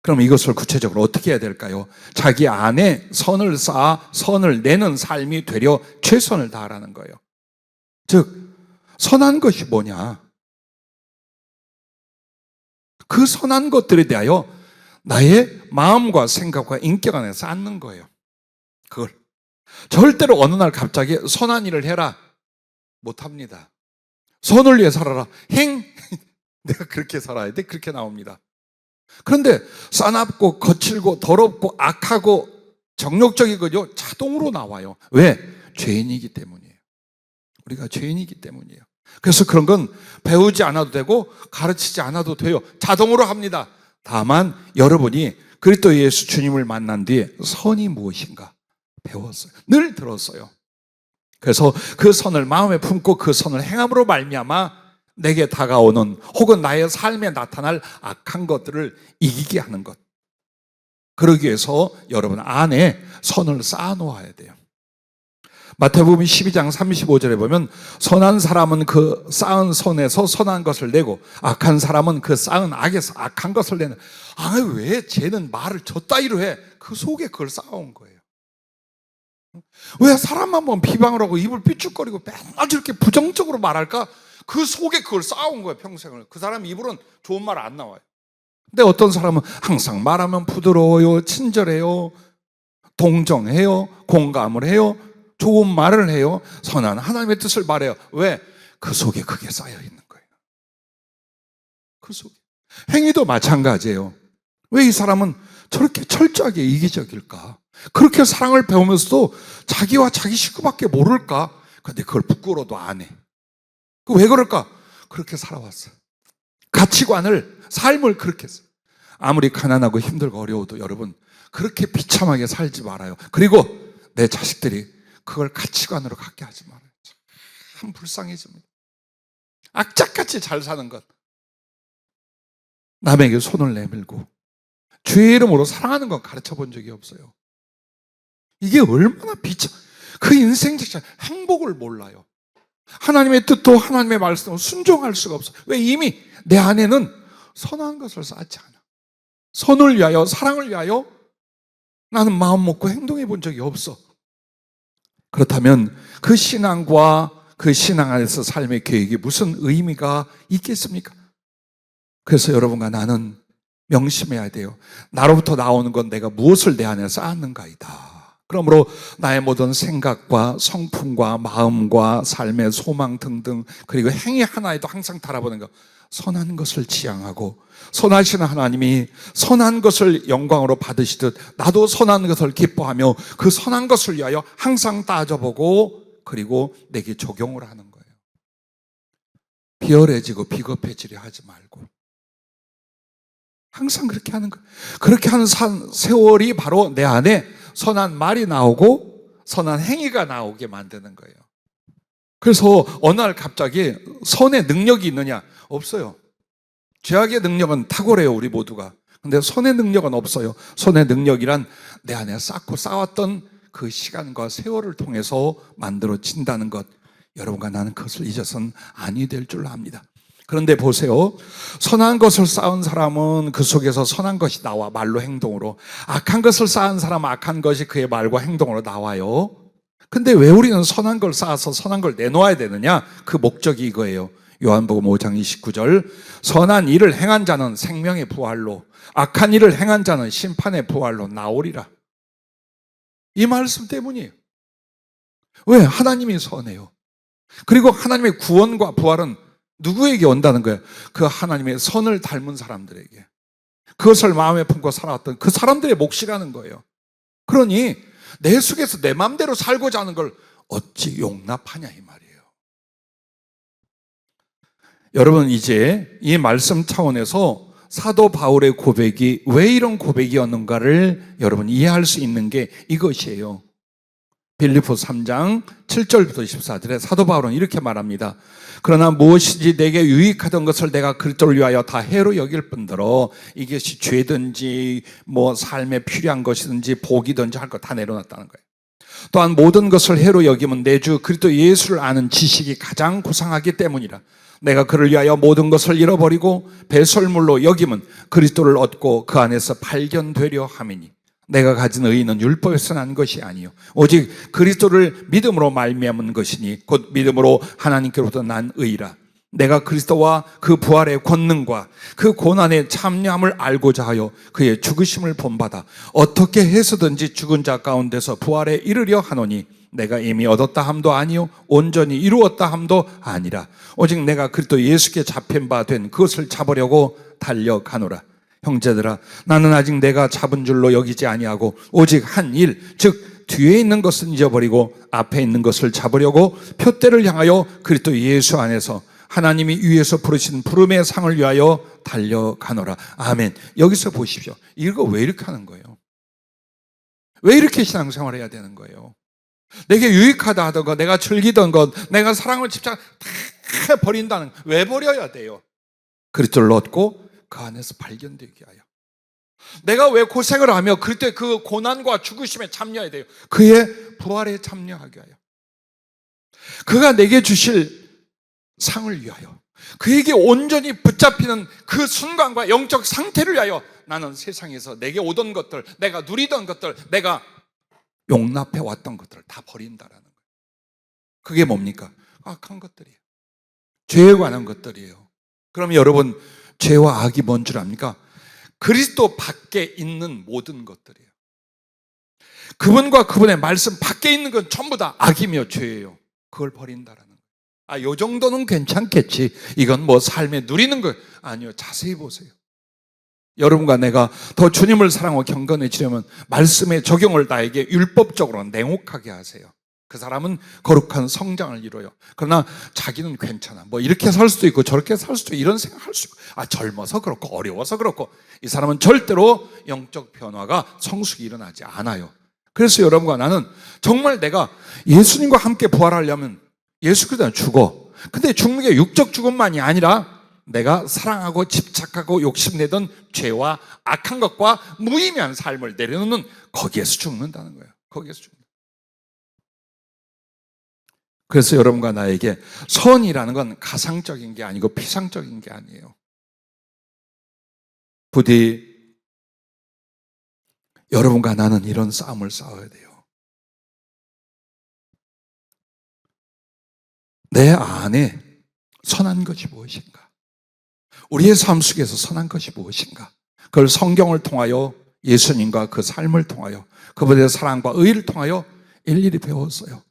그럼 이것을 구체적으로 어떻게 해야 될까요? 자기 안에 선을 쌓아 선을 내는 삶이 되려 최선을 다하라는 거예요. 즉 선한 것이 뭐냐? 그 선한 것들에 대하여 나의 마음과 생각과 인격 안에 쌓는 거예요. 그걸 절대로 어느 날 갑자기 선한 일을 해라 못합니다. 선을 위해 살아라 내가 그렇게 살아야 돼? 그렇게 나옵니다. 그런데 싸납고 거칠고 더럽고 악하고 정욕적이거든요. 자동으로 나와요. 왜? 죄인이기 때문이에요. 우리가 죄인이기 때문이에요. 그래서 그런 건 배우지 않아도 되고 가르치지 않아도 돼요. 자동으로 합니다. 다만 여러분이 그리스도 예수 주님을 만난 뒤에 선이 무엇인가 배웠어요. 늘 들었어요. 그래서 그 선을 마음에 품고 그 선을 행함으로 말미암아 내게 다가오는 혹은 나의 삶에 나타날 악한 것들을 이기게 하는 것. 그러기 위해서 여러분 안에 선을 쌓아놓아야 돼요. 마태복음 12장 35절에 보면 선한 사람은 그 쌓은 선에서 선한 것을 내고 악한 사람은 그 쌓은 악에서 악한 것을 내는. 왜 쟤는 말을 저 따위로 해? 그 속에 그걸 쌓아온 거예요. 왜 사람만 보면 비방을 하고 입을 삐죽거리고 맨날 저렇게 부정적으로 말할까? 그 속에 그걸 쌓아온 거예요, 평생을. 그 사람 입으로는 좋은 말 안 나와요. 근데 어떤 사람은 항상 말하면 부드러워요, 친절해요, 동정해요, 공감을 해요, 좋은 말을 해요, 선한 하나님의 뜻을 말해요. 왜? 그 속에 그게 쌓여 있는 거예요. 그 속에. 행위도 마찬가지예요. 왜 이 사람은 저렇게 철저하게 이기적일까? 그렇게 사랑을 배우면서도 자기와 자기 식구밖에 모를까? 근데 그걸 부끄러워도 안 해. 왜 그럴까? 그렇게 살아왔어요. 가치관을, 삶을 그렇게 했어요. 아무리 가난하고 힘들고 어려워도 여러분 그렇게 비참하게 살지 말아요. 그리고 내 자식들이 그걸 가치관으로 갖게 하지 말아요. 참 불쌍해집니다. 악착같이 잘 사는 것, 남에게 손을 내밀고 주의 이름으로 사랑하는 건 가르쳐 본 적이 없어요. 이게 얼마나 그 인생 자체가 행복을 몰라요. 하나님의 뜻도 하나님의 말씀도 순종할 수가 없어요. 왜? 이미 내 안에는 선한 것을 쌓지 않아. 선을 위하여, 사랑을 위하여 나는 마음 먹고 행동해 본 적이 없어. 그렇다면 그 신앙과 그 신앙 안에서 삶의 계획이 무슨 의미가 있겠습니까? 그래서 여러분과 나는 명심해야 돼요. 나로부터 나오는 건 내가 무엇을 내 안에 쌓았는가이다. 그러므로 나의 모든 생각과 성품과 마음과 삶의 소망 등등, 그리고 행위 하나에도 항상 달아보는 거, 선한 것을 지향하고 선하신 하나님이 선한 것을 영광으로 받으시듯 나도 선한 것을 기뻐하며 그 선한 것을 위하여 항상 따져보고 그리고 내게 적용을 하는 거예요. 비열해지고 비겁해지려 하지 말고 항상 그렇게 하는 거예요. 그렇게 하는 세월이 바로 내 안에 선한 말이 나오고 선한 행위가 나오게 만드는 거예요. 그래서 어느 날 갑자기 선의 능력이 있느냐? 없어요. 죄악의 능력은 탁월해요, 우리 모두가. 근데 선의 능력은 없어요. 선의 능력이란 내 안에 쌓고 쌓았던 그 시간과 세월을 통해서 만들어진다는 것, 여러분과 나는 그것을 잊어서는 아니 될 줄 압니다. 그런데 보세요. 선한 것을 쌓은 사람은 그 속에서 선한 것이 나와, 말로 행동으로. 악한 것을 쌓은 사람은 악한 것이 그의 말과 행동으로 나와요. 근데 왜 우리는 선한 걸 쌓아서 선한 걸 내놓아야 되느냐? 그 목적이 이거예요. 요한복음 5장 29절, 선한 일을 행한 자는 생명의 부활로, 악한 일을 행한 자는 심판의 부활로 나오리라. 이 말씀 때문이에요. 왜? 하나님이 선해요. 그리고 하나님의 구원과 부활은 누구에게 온다는 거예요? 그 하나님의 선을 닮은 사람들에게, 그것을 마음에 품고 살아왔던 그 사람들의 몫이라는 거예요. 그러니 내 속에서 내 마음대로 살고자 하는 걸 어찌 용납하냐 이 말이에요. 여러분, 이제 이 말씀 차원에서 사도 바울의 고백이 왜 이런 고백이었는가를 여러분 이해할 수 있는 게 이것이에요. 빌립보서 3장 7절부터 14절에 사도 바울은 이렇게 말합니다. 그러나 무엇이지 내게 유익하던 것을 내가 그리스도를 위하여 다 해로 여길 뿐더러 이것이 죄든지 삶에 필요한 것이든지 복이든지 할 거 다 내려놨다는 거예요. 또한 모든 것을 해로 여기면 내 주 그리스도 예수를 아는 지식이 가장 고상하기 때문이라. 내가 그를 위하여 모든 것을 잃어버리고 배설물로 여기면 그리스도를 얻고 그 안에서 발견되려 함이니 내가 가진 의의는 율법에서 난 것이 아니요 오직 그리스도를 믿음으로 말미암은 것이니 곧 믿음으로 하나님께로부터 난 의라. 내가 그리스도와 그 부활의 권능과 그 고난의 참여함을 알고자 하여 그의 죽으심을 본받아 어떻게 해서든지 죽은 자 가운데서 부활에 이르려 하노니 내가 이미 얻었다 함도 아니요 온전히 이루었다 함도 아니라 오직 내가 그리스도 예수께 잡힌 바 된 그것을 잡으려고 달려가노라. 형제들아, 나는 아직 내가 잡은 줄로 여기지 아니하고 오직 한 일, 즉 뒤에 있는 것은 잊어버리고 앞에 있는 것을 잡으려고 표대를 향하여 그리스도 예수 안에서 하나님이 위에서 부르신 부름의 상을 위하여 달려가노라. 아멘. 여기서 보십시오. 이거 왜 이렇게 하는 거예요? 왜 이렇게 신앙생활을 해야 되는 거예요? 내게 유익하다 하던 것, 내가 즐기던 것, 내가 사랑을 집착 다 버린다는, 왜 버려야 돼요? 그리스도를 얻고 그 안에서 발견되게 하여. 내가 왜 고생을 하며 그때 그 고난과 죽으심에 참여해야 돼요? 그의 부활에 참여하게 하여. 그가 내게 주실 상을 위하여, 그에게 온전히 붙잡히는 그 순간과 영적 상태를 위하여 나는 세상에서 내게 오던 것들, 내가 누리던 것들, 내가 용납해 왔던 것들을 다 버린다라는 거예요. 그게 뭡니까? 악한 것들이에요. 죄에 관한 것들이에요. 그럼 여러분, 죄와 악이 뭔 줄 압니까? 그리스도 밖에 있는 모든 것들이에요. 그분과 그분의 말씀 밖에 있는 건 전부 다 악이며 죄예요. 그걸 버린다라는 거예요. 요 정도는 괜찮겠지. 이건 뭐 삶에 누리는 거 아니요. 자세히 보세요. 여러분과 내가 더 주님을 사랑하고 경건해지려면 말씀의 적용을 나에게 율법적으로 냉혹하게 하세요. 그 사람은 거룩한 성장을 이뤄요. 그러나 자기는 괜찮아. 뭐 이렇게 살 수도 있고 저렇게 살 수도 있고 이런 생각할 수 있고, 젊어서 그렇고 어려워서 그렇고, 이 사람은 절대로 영적 변화가 성숙이 일어나지 않아요. 그래서 여러분과 나는 정말 내가 예수님과 함께 부활하려면 예수 그리스도는 죽어. 근데 죽는 게 육적 죽음만이 아니라 내가 사랑하고 집착하고 욕심내던 죄와 악한 것과 무의미한 삶을 내려놓는, 거기에서 죽는다는 거예요. 거기에서 죽는다. 그래서 여러분과 나에게 선이라는 건 가상적인 게 아니고 피상적인 게 아니에요. 부디 여러분과 나는 이런 싸움을 싸워야 돼요. 내 안에 선한 것이 무엇인가? 우리의 삶 속에서 선한 것이 무엇인가? 그걸 성경을 통하여, 예수님과 그 삶을 통하여, 그분의 사랑과 의를 통하여 일일이 배웠어요.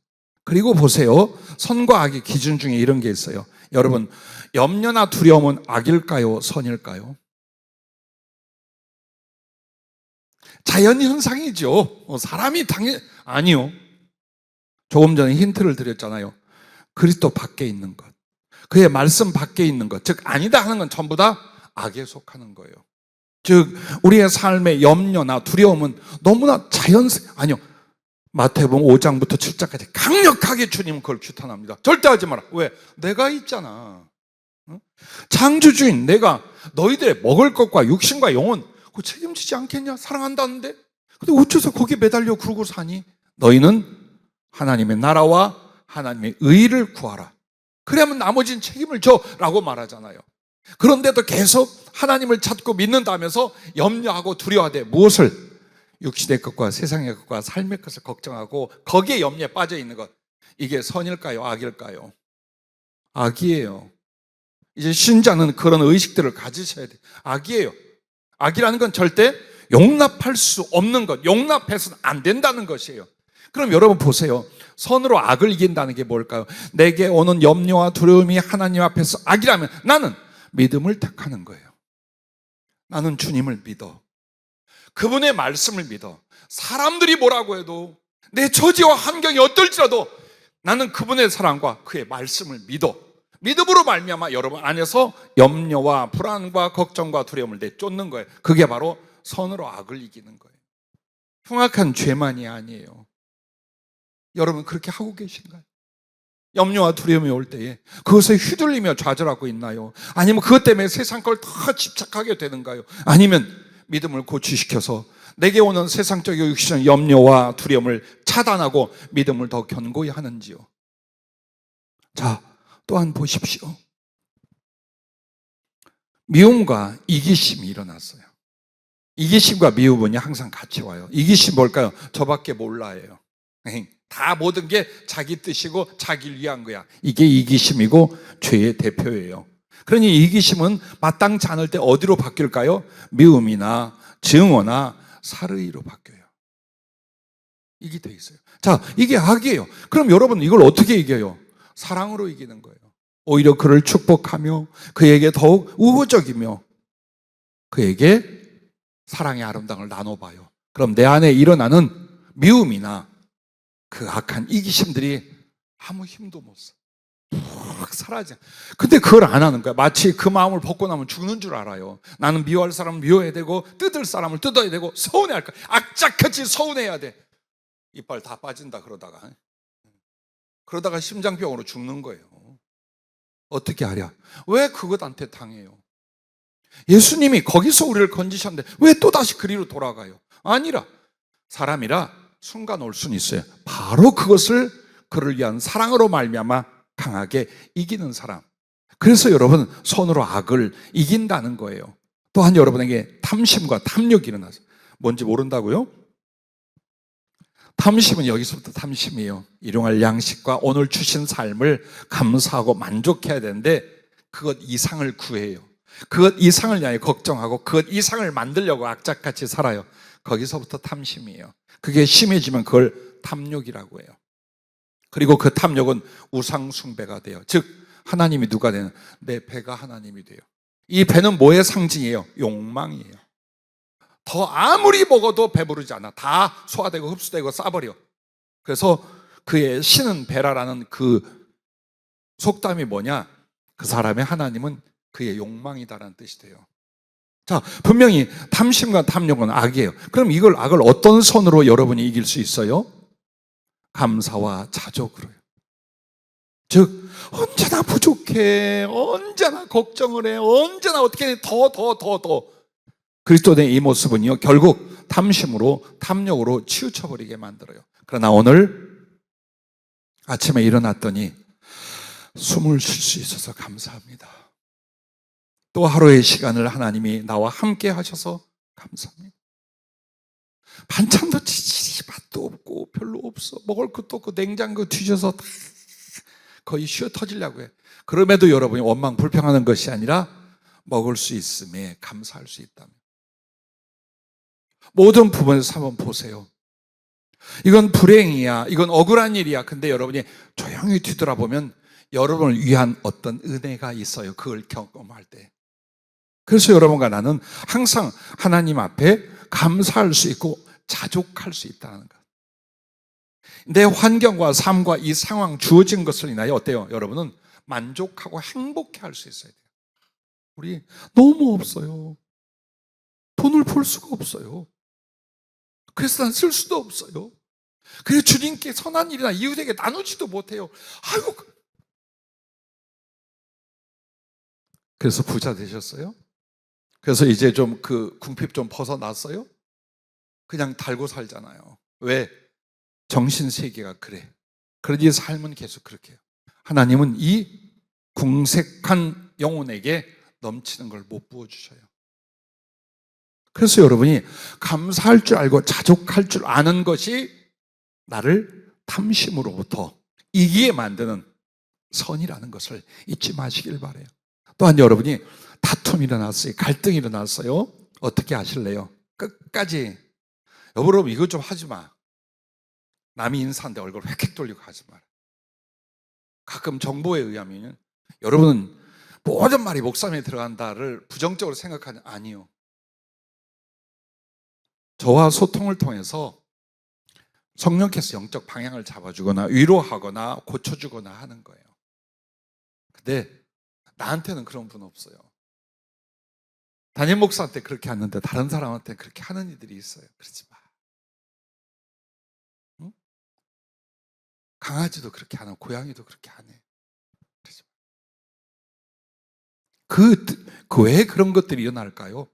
그리고 보세요. 선과 악의 기준 중에 이런 게 있어요. 여러분, 염려나 두려움은 악일까요? 선일까요? 자연현상이죠. 사람이 당연히, 아니요. 조금 전에 힌트를 드렸잖아요. 그리스도 밖에 있는 것, 그의 말씀 밖에 있는 것, 즉 아니다 하는 건 전부 다 악에 속하는 거예요. 즉 우리의 삶의 염려나 두려움은 너무나 아니요. 마태복음 5장부터 7장까지 강력하게 주님은 그걸 규탄합니다. 절대 하지 마라. 왜? 내가 있잖아. 창조주인 내가 너희들의 먹을 것과 육신과 영혼 그거 책임지지 않겠냐? 사랑한다는데. 근데 어째서 거기에 매달려 그러고 사니? 너희는 하나님의 나라와 하나님의 의를 구하라. 그러면 나머지는 책임을 져라고 말하잖아요. 그런데도 계속 하나님을 찾고 믿는다면서 염려하고 두려워하되 무엇을? 육신의 것과 세상의 것과 삶의 것을 걱정하고 거기에 염려에 빠져 있는 것. 이게 선일까요? 악일까요? 악이에요. 이제 신자는 그런 의식들을 가지셔야 돼요. 악이에요. 악이라는 건 절대 용납할 수 없는 것, 용납해서는 안 된다는 것이에요. 그럼 여러분 보세요. 선으로 악을 이긴다는 게 뭘까요? 내게 오는 염려와 두려움이 하나님 앞에서 악이라면 나는 믿음을 택하는 거예요. 나는 주님을 믿어. 그분의 말씀을 믿어. 사람들이 뭐라고 해도, 내 처지와 환경이 어떨지라도 나는 그분의 사랑과 그의 말씀을 믿어. 믿음으로 말미암아 여러분 안에서 염려와 불안과 걱정과 두려움을 내쫓는 거예요. 그게 바로 선으로 악을 이기는 거예요. 흉악한 죄만이 아니에요. 여러분 그렇게 하고 계신가요? 염려와 두려움이 올 때에 그것에 휘둘리며 좌절하고 있나요? 아니면 그것 때문에 세상 걸 더 집착하게 되는가요? 아니면 믿음을 고취시켜서 내게 오는 세상적인 육신의 염려와 두려움을 차단하고 믿음을 더 견고히 하는지요? 자, 또한 보십시오. 미움과 이기심이 일어났어요. 이기심과 미움은 항상 같이 와요. 이기심 뭘까요? 저밖에 몰라예요. 다 모든 게 자기 뜻이고 자기를 위한 거야. 이게 이기심이고 죄의 대표예요. 그러니 이기심은 마땅치 않을 때 어디로 바뀔까요? 미움이나 증오나 살의로 바뀌어요. 이게 돼 있어요. 자, 이게 악이에요. 그럼 여러분 이걸 어떻게 이겨요? 사랑으로 이기는 거예요. 오히려 그를 축복하며 그에게 더욱 우호적이며 그에게 사랑의 아름다움을 나눠봐요. 그럼 내 안에 일어나는 미움이나 그 악한 이기심들이 아무 힘도 못 써. 푹 사라져. 근데 그걸 안 하는 거야. 마치 그 마음을 벗고 나면 죽는 줄 알아요. 나는 미워할 사람을 미워해야 되고 뜯을 사람을 뜯어야 되고 서운해할 거야. 악착같이 서운해야 돼. 이빨 다 빠진다 그러다가 심장병으로 죽는 거예요. 어떻게 하랴? 왜 그것한테 당해요? 예수님이 거기서 우리를 건지셨는데 왜 또다시 그리로 돌아가요? 아니라 사람이라 순간 올 수는 있어요. 바로 그것을 그를 위한 사랑으로 말미암아 강하게 이기는 사람. 그래서 여러분 손으로 악을 이긴다는 거예요. 또한 여러분에게 탐심과 탐욕이 일어나서 뭔지 모른다고요? 탐심은 여기서부터 탐심이에요. 일용할 양식과 오늘 주신 삶을 감사하고 만족해야 되는데 그것 이상을 구해요. 그것 이상을 향해 걱정하고 그것 이상을 만들려고 악착같이 살아요. 거기서부터 탐심이에요. 그게 심해지면 그걸 탐욕이라고 해요. 그리고 그 탐욕은 우상 숭배가 돼요. 즉 하나님이 누가 되는? 내 배가 하나님이 돼요. 이 배는 뭐의 상징이에요? 욕망이에요. 더 아무리 먹어도 배부르지 않아. 다 소화되고 흡수되고 싸버려. 그래서 그의 신은 베라라는 그 속담이 뭐냐? 그 사람의 하나님은 그의 욕망이다라는 뜻이 돼요. 자, 분명히 탐심과 탐욕은 악이에요. 그럼 이걸 악을 어떤 손으로 여러분이 이길 수 있어요? 감사와 자족으로요. 즉 언제나 부족해, 언제나 걱정을 해, 언제나 어떻게 더 그리스도의 이 모습은요 결국 탐심으로 탐욕으로 치우쳐버리게 만들어요. 그러나 오늘 아침에 일어났더니 숨을 쉴 수 있어서 감사합니다. 또 하루의 시간을 하나님이 나와 함께 하셔서 감사합니다. 반찬도 지지리 맛도 없고 별로 없어. 먹을 것도 없고 냉장고 뒤져서 다 거의 쉬어 터지려고 해. 그럼에도 여러분이 원망 불평하는 것이 아니라 먹을 수 있음에 감사할 수 있다면 모든 부분에서 한번 보세요. 이건 불행이야, 이건 억울한 일이야. 근데 여러분이 조용히 뒤돌아보면 여러분을 위한 어떤 은혜가 있어요. 그걸 경험할 때. 그래서 여러분과 나는 항상 하나님 앞에 감사할 수 있고 자족할 수 있다는 것. 내 환경과 삶과 이 상황 주어진 것을 인하여 어때요? 여러분은 만족하고 행복해 할 수 있어야 돼요. 우리 너무 없어요. 돈을 벌 수가 없어요. 그래서 난 쓸 수도 없어요. 그래서 주님께 선한 일이나 이웃에게 나누지도 못해요. 아이고. 그래서 부자 되셨어요? 그래서 이제 좀 그 궁핍 좀 벗어났어요? 그냥 달고 살잖아요. 왜? 정신세계가 그래. 그러니 삶은 계속 그렇게 해요. 하나님은 이 궁색한 영혼에게 넘치는 걸 못 부어주셔요. 그래서 여러분이 감사할 줄 알고 자족할 줄 아는 것이 나를 탐심으로부터 이기게 만드는 선이라는 것을 잊지 마시길 바라요. 또한 여러분이 다툼이 일어났어요. 갈등이 일어났어요. 어떻게 하실래요? 끝까지 여러분 이거 좀 하지 마. 남이 인사하는데 얼굴 획획 돌리고 하지 마라. 가끔 정보에 의하면 여러분은 모든 말이 목숨에 들어간다를 부정적으로 생각하는 아니요. 저와 소통을 통해서 성령께서 영적 방향을 잡아주거나 위로하거나 고쳐주거나 하는 거예요. 근데 나한테는 그런 분 없어요. 담임 목사한테 그렇게 하는데 다른 사람한테 그렇게 하는 이들이 있어요. 그러지 마. 응? 강아지도 그렇게 안 하고 고양이도 그렇게 안 해. 그러지 마. 왜 그런 것들이 일어날까요?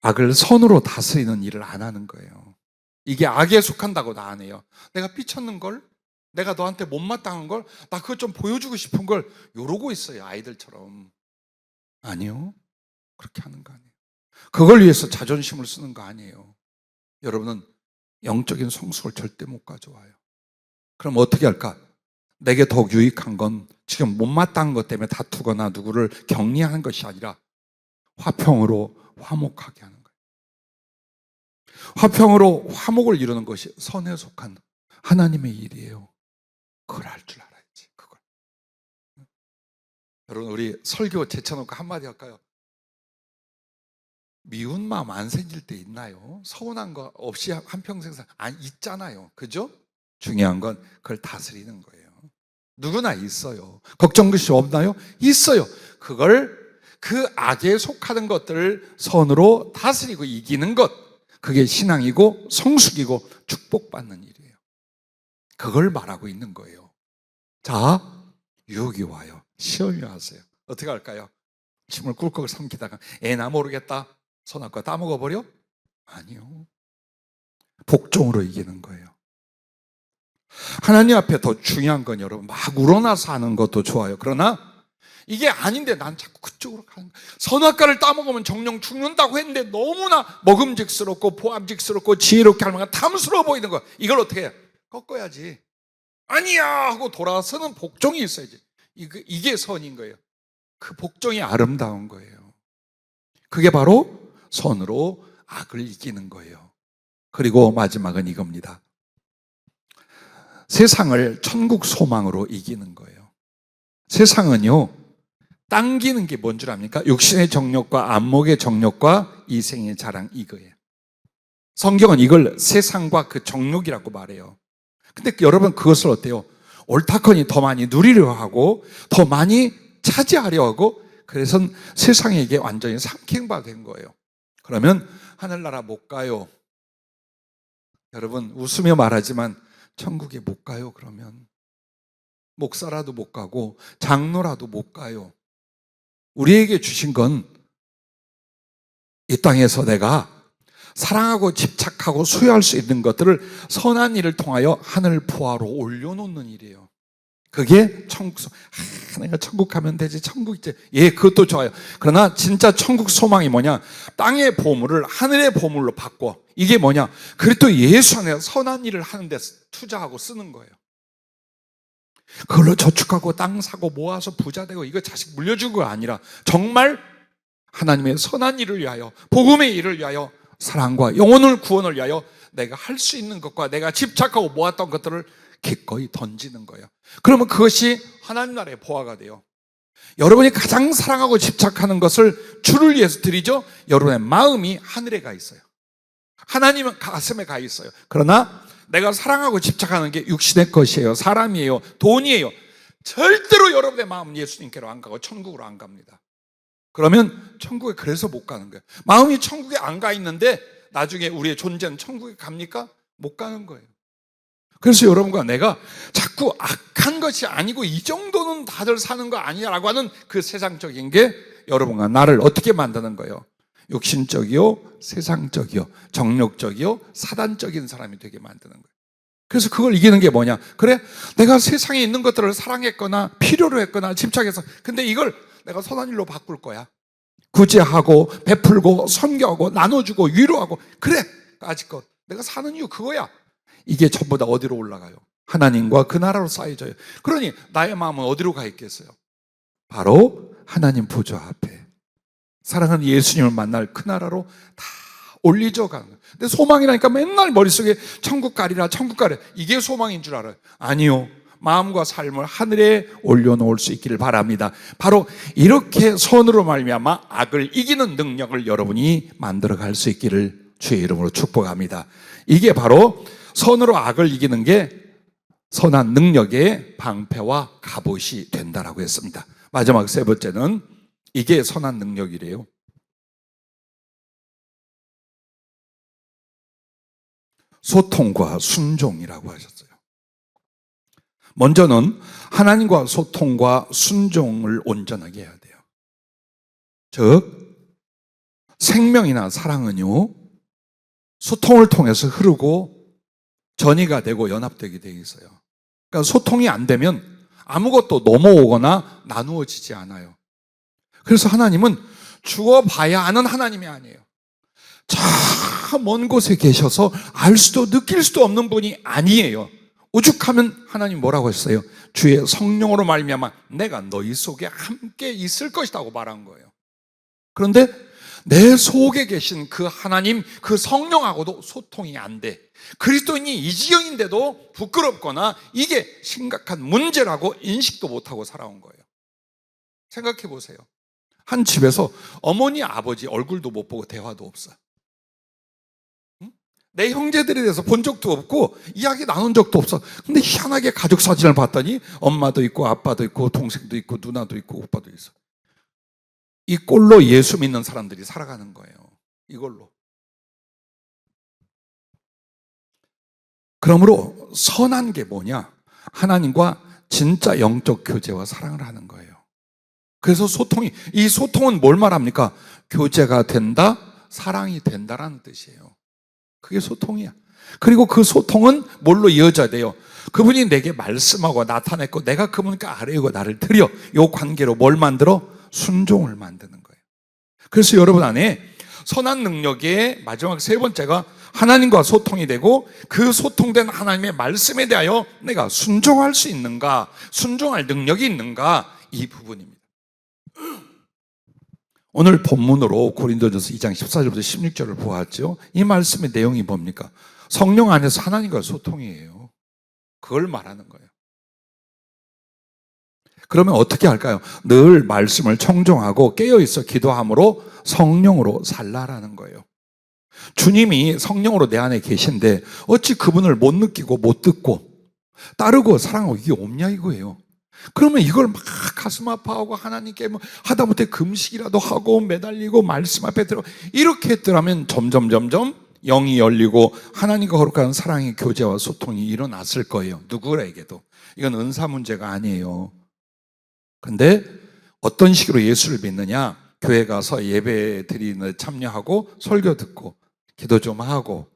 악을 선으로 다스리는 일을 안 하는 거예요. 이게 악에 속한다고 나 안 해요. 내가 삐쳤는 걸, 내가 너한테 못마땅한 걸, 나 그거 좀 보여주고 싶은 걸 이러고 있어요. 아이들처럼. 아니요. 그렇게 하는 거 아니에요. 그걸 위해서 자존심을 쓰는 거 아니에요. 여러분은 영적인 성숙을 절대 못 가져와요. 그럼 어떻게 할까? 내게 더욱 유익한 건 지금 못마땅한 것 때문에 다투거나 누구를 격리하는 것이 아니라 화평으로 화목하게 하는 거예요. 화평으로 화목을 이루는 것이 선에 속한 하나님의 일이에요. 그걸 할 줄 알아야지. 그걸. 여러분 우리 설교 제쳐놓고 한마디 할까요? 미운 마음 안 생길 때 있나요? 서운한 거 없이 한평생 있잖아요. 그죠? 중요한 건 그걸 다스리는 거예요. 누구나 있어요. 걱정것이 없나요? 있어요. 그걸 그 악에 속하는 것들을 선으로 다스리고 이기는 것, 그게 신앙이고 성숙이고 축복받는 일이에요. 그걸 말하고 있는 거예요. 자, 유혹이 와요. 시험이 왔어요. 어떻게 할까요? 침을 꿀꺽 삼키다가 애나 모르겠다 손 아까 따먹어버려? 아니요. 복종으로 이기는 거예요. 하나님 앞에 더 중요한 건 여러분, 막 우러나서 하는 것도 좋아요. 그러나 이게 아닌데 난 자꾸 그쪽으로 가는 거예요. 선악과를 따먹으면 정령 죽는다고 했는데 너무나 먹음직스럽고 보암직스럽고 지혜롭게 할 만한 탐스러워 보이는 거야. 이걸 어떻게 해? 꺾어야지. 아니야 하고 돌아서는 복종이 있어야지. 이게 선인 거예요. 그 복종이 아름다운 거예요. 그게 바로 선으로 악을 이기는 거예요. 그리고 마지막은 이겁니다. 세상을 천국 소망으로 이기는 거예요. 세상은요, 당기는 게 뭔 줄 압니까? 육신의 정욕과 안목의 정욕과 이생의 자랑, 이거예요. 성경은 이걸 세상과 그 정욕이라고 말해요. 근데 여러분 그것을 어때요? 옳다커니 더 많이 누리려 하고 더 많이 차지하려 하고, 그래서 세상에게 완전히 삼켜바 된 거예요. 그러면 하늘나라 못 가요. 여러분 웃으며 말하지만 천국에 못 가요. 그러면 목사라도 못 가고 장로라도 못 가요. 우리에게 주신 건 이 땅에서 내가 사랑하고 집착하고 수여할 수 있는 것들을 선한 일을 통하여 하늘 부하로 올려놓는 일이에요. 그게 천국 내가 천국 가면 되지, 천국 있지. 예, 그것도 좋아요. 그러나 진짜 천국 소망이 뭐냐? 땅의 보물을 하늘의 보물로 바꿔. 이게 뭐냐? 그리스도 예수 안에 선한 일을 하는 데 투자하고 쓰는 거예요. 그걸로 저축하고 땅 사고 모아서 부자 되고 이거 자식 물려준 거 아니라 정말 하나님의 선한 일을 위하여, 복음의 일을 위하여, 사랑과 영혼을 구원을 위하여 내가 할 수 있는 것과 내가 집착하고 모았던 것들을 기꺼이 던지는 거예요. 그러면 그것이 하나님 나라의 보화가 돼요. 여러분이 가장 사랑하고 집착하는 것을 주를 위해서 드리죠. 여러분의 마음이 하늘에 가 있어요. 하나님은 가슴에 가 있어요. 그러나 내가 사랑하고 집착하는 게 육신의 것이에요, 사람이에요, 돈이에요. 절대로 여러분의 마음은 예수님께로 안 가고 천국으로 안 갑니다. 그러면 천국에 그래서 못 가는 거예요. 마음이 천국에 안 가 있는데 나중에 우리의 존재는 천국에 갑니까? 못 가는 거예요. 그래서 여러분과 내가 자꾸 악한 것이 아니고 이 정도는 다들 사는 거 아니냐라고 하는 그 세상적인 게 여러분과 나를 어떻게 만드는 거예요? 육신적이요, 세상적이요, 정욕적이요, 사단적인 사람이 되게 만드는 거예요. 그래서 그걸 이기는 게 뭐냐? 그래, 내가 세상에 있는 것들을 사랑했거나 필요로 했거나 집착해서, 근데 이걸 내가 선한 일로 바꿀 거야. 구제하고 베풀고 선교하고 나눠주고 위로하고, 그래, 아직껏 내가 사는 이유 그거야. 이게 전부 다 어디로 올라가요? 하나님과 그 나라로 쌓여져요. 그러니 나의 마음은 어디로 가 있겠어요? 바로 하나님 보좌 앞에 사랑하는 예수님을 만날 그 나라로 다 올리져 가는 거예요. 근데 소망이라니까 맨날 머릿속에 천국 가리라, 천국 가리라, 이게 소망인 줄 알아요. 아니요, 마음과 삶을 하늘에 올려놓을 수 있기를 바랍니다. 바로 이렇게 선으로 말미암아 악을 이기는 능력을 여러분이 만들어갈 수 있기를 주의 이름으로 축복합니다. 이게 바로 선으로 악을 이기는 게 선한 능력의 방패와 갑옷이 된다라고 했습니다. 마지막 세 번째는 이게 선한 능력이래요. 소통과 순종이라고 하셨어요. 먼저는 하나님과 소통과 순종을 온전하게 해야 돼요. 즉 생명이나 사랑은요, 소통을 통해서 흐르고 전이가 되고 연합되게 되어 있어요. 그러니까 소통이 안 되면 아무것도 넘어오거나 나누어지지 않아요. 그래서 하나님은 죽어봐야 아는 하나님이 아니에요. 저 먼 곳에 계셔서 알 수도 느낄 수도 없는 분이 아니에요. 오죽하면 하나님 뭐라고 했어요? 주의 성령으로 말미암아 내가 너희 속에 함께 있을 것이라고 말한 거예요. 그런데 내 속에 계신 그 하나님, 그 성령하고도 소통이 안 돼. 그리스도인이 이 지경인데도 부끄럽거나 이게 심각한 문제라고 인식도 못하고 살아온 거예요. 생각해 보세요. 한 집에서 어머니, 아버지 얼굴도 못 보고 대화도 없어요. 내 형제들에 대해서 본 적도 없고 이야기 나눈 적도 없어. 근데 희한하게 가족 사진을 봤더니 엄마도 있고 아빠도 있고 동생도 있고 누나도 있고 오빠도 있어. 이 꼴로 예수 믿는 사람들이 살아가는 거예요. 이걸로. 그러므로 선한 게 뭐냐? 하나님과 진짜 영적 교제와 사랑을 하는 거예요. 그래서 이 소통은 뭘 말합니까? 교제가 된다, 사랑이 된다라는 뜻이에요. 그게 소통이야. 그리고 그 소통은 뭘로 이어져야 돼요? 그분이 내게 말씀하고 나타냈고 내가 그분께 아뢰고 나를 드려, 이 관계로 뭘 만들어? 순종을 만드는 거예요. 그래서 여러분 안에 선한 능력의 마지막 세 번째가 하나님과 소통이 되고, 그 소통된 하나님의 말씀에 대하여 내가 순종할 수 있는가, 순종할 능력이 있는가, 이 부분입니다. 오늘 본문으로 고린도전서 2장 14절부터 16절을 보았죠. 이 말씀의 내용이 뭡니까? 성령 안에서 하나님과 소통이에요. 그걸 말하는 거예요. 그러면 어떻게 할까요? 늘 말씀을 청종하고 깨어있어 기도함으로 성령으로 살라라는 거예요. 주님이 성령으로 내 안에 계신데 어찌 그분을 못 느끼고 못 듣고 따르고 사랑하고 이게 없냐 이거예요. 그러면 이걸 막 가슴 아파하고 하나님께 뭐 하다못해 금식이라도 하고 매달리고 말씀 앞에 들어 이렇게 했더라면 점점 영이 열리고 하나님과 거룩한 사랑의 교제와 소통이 일어났을 거예요. 누구에게도. 이건 은사 문제가 아니에요. 근데 어떤 식으로 예수를 믿느냐? 교회 가서 예배 드리는 참여하고 설교 듣고 기도 좀 하고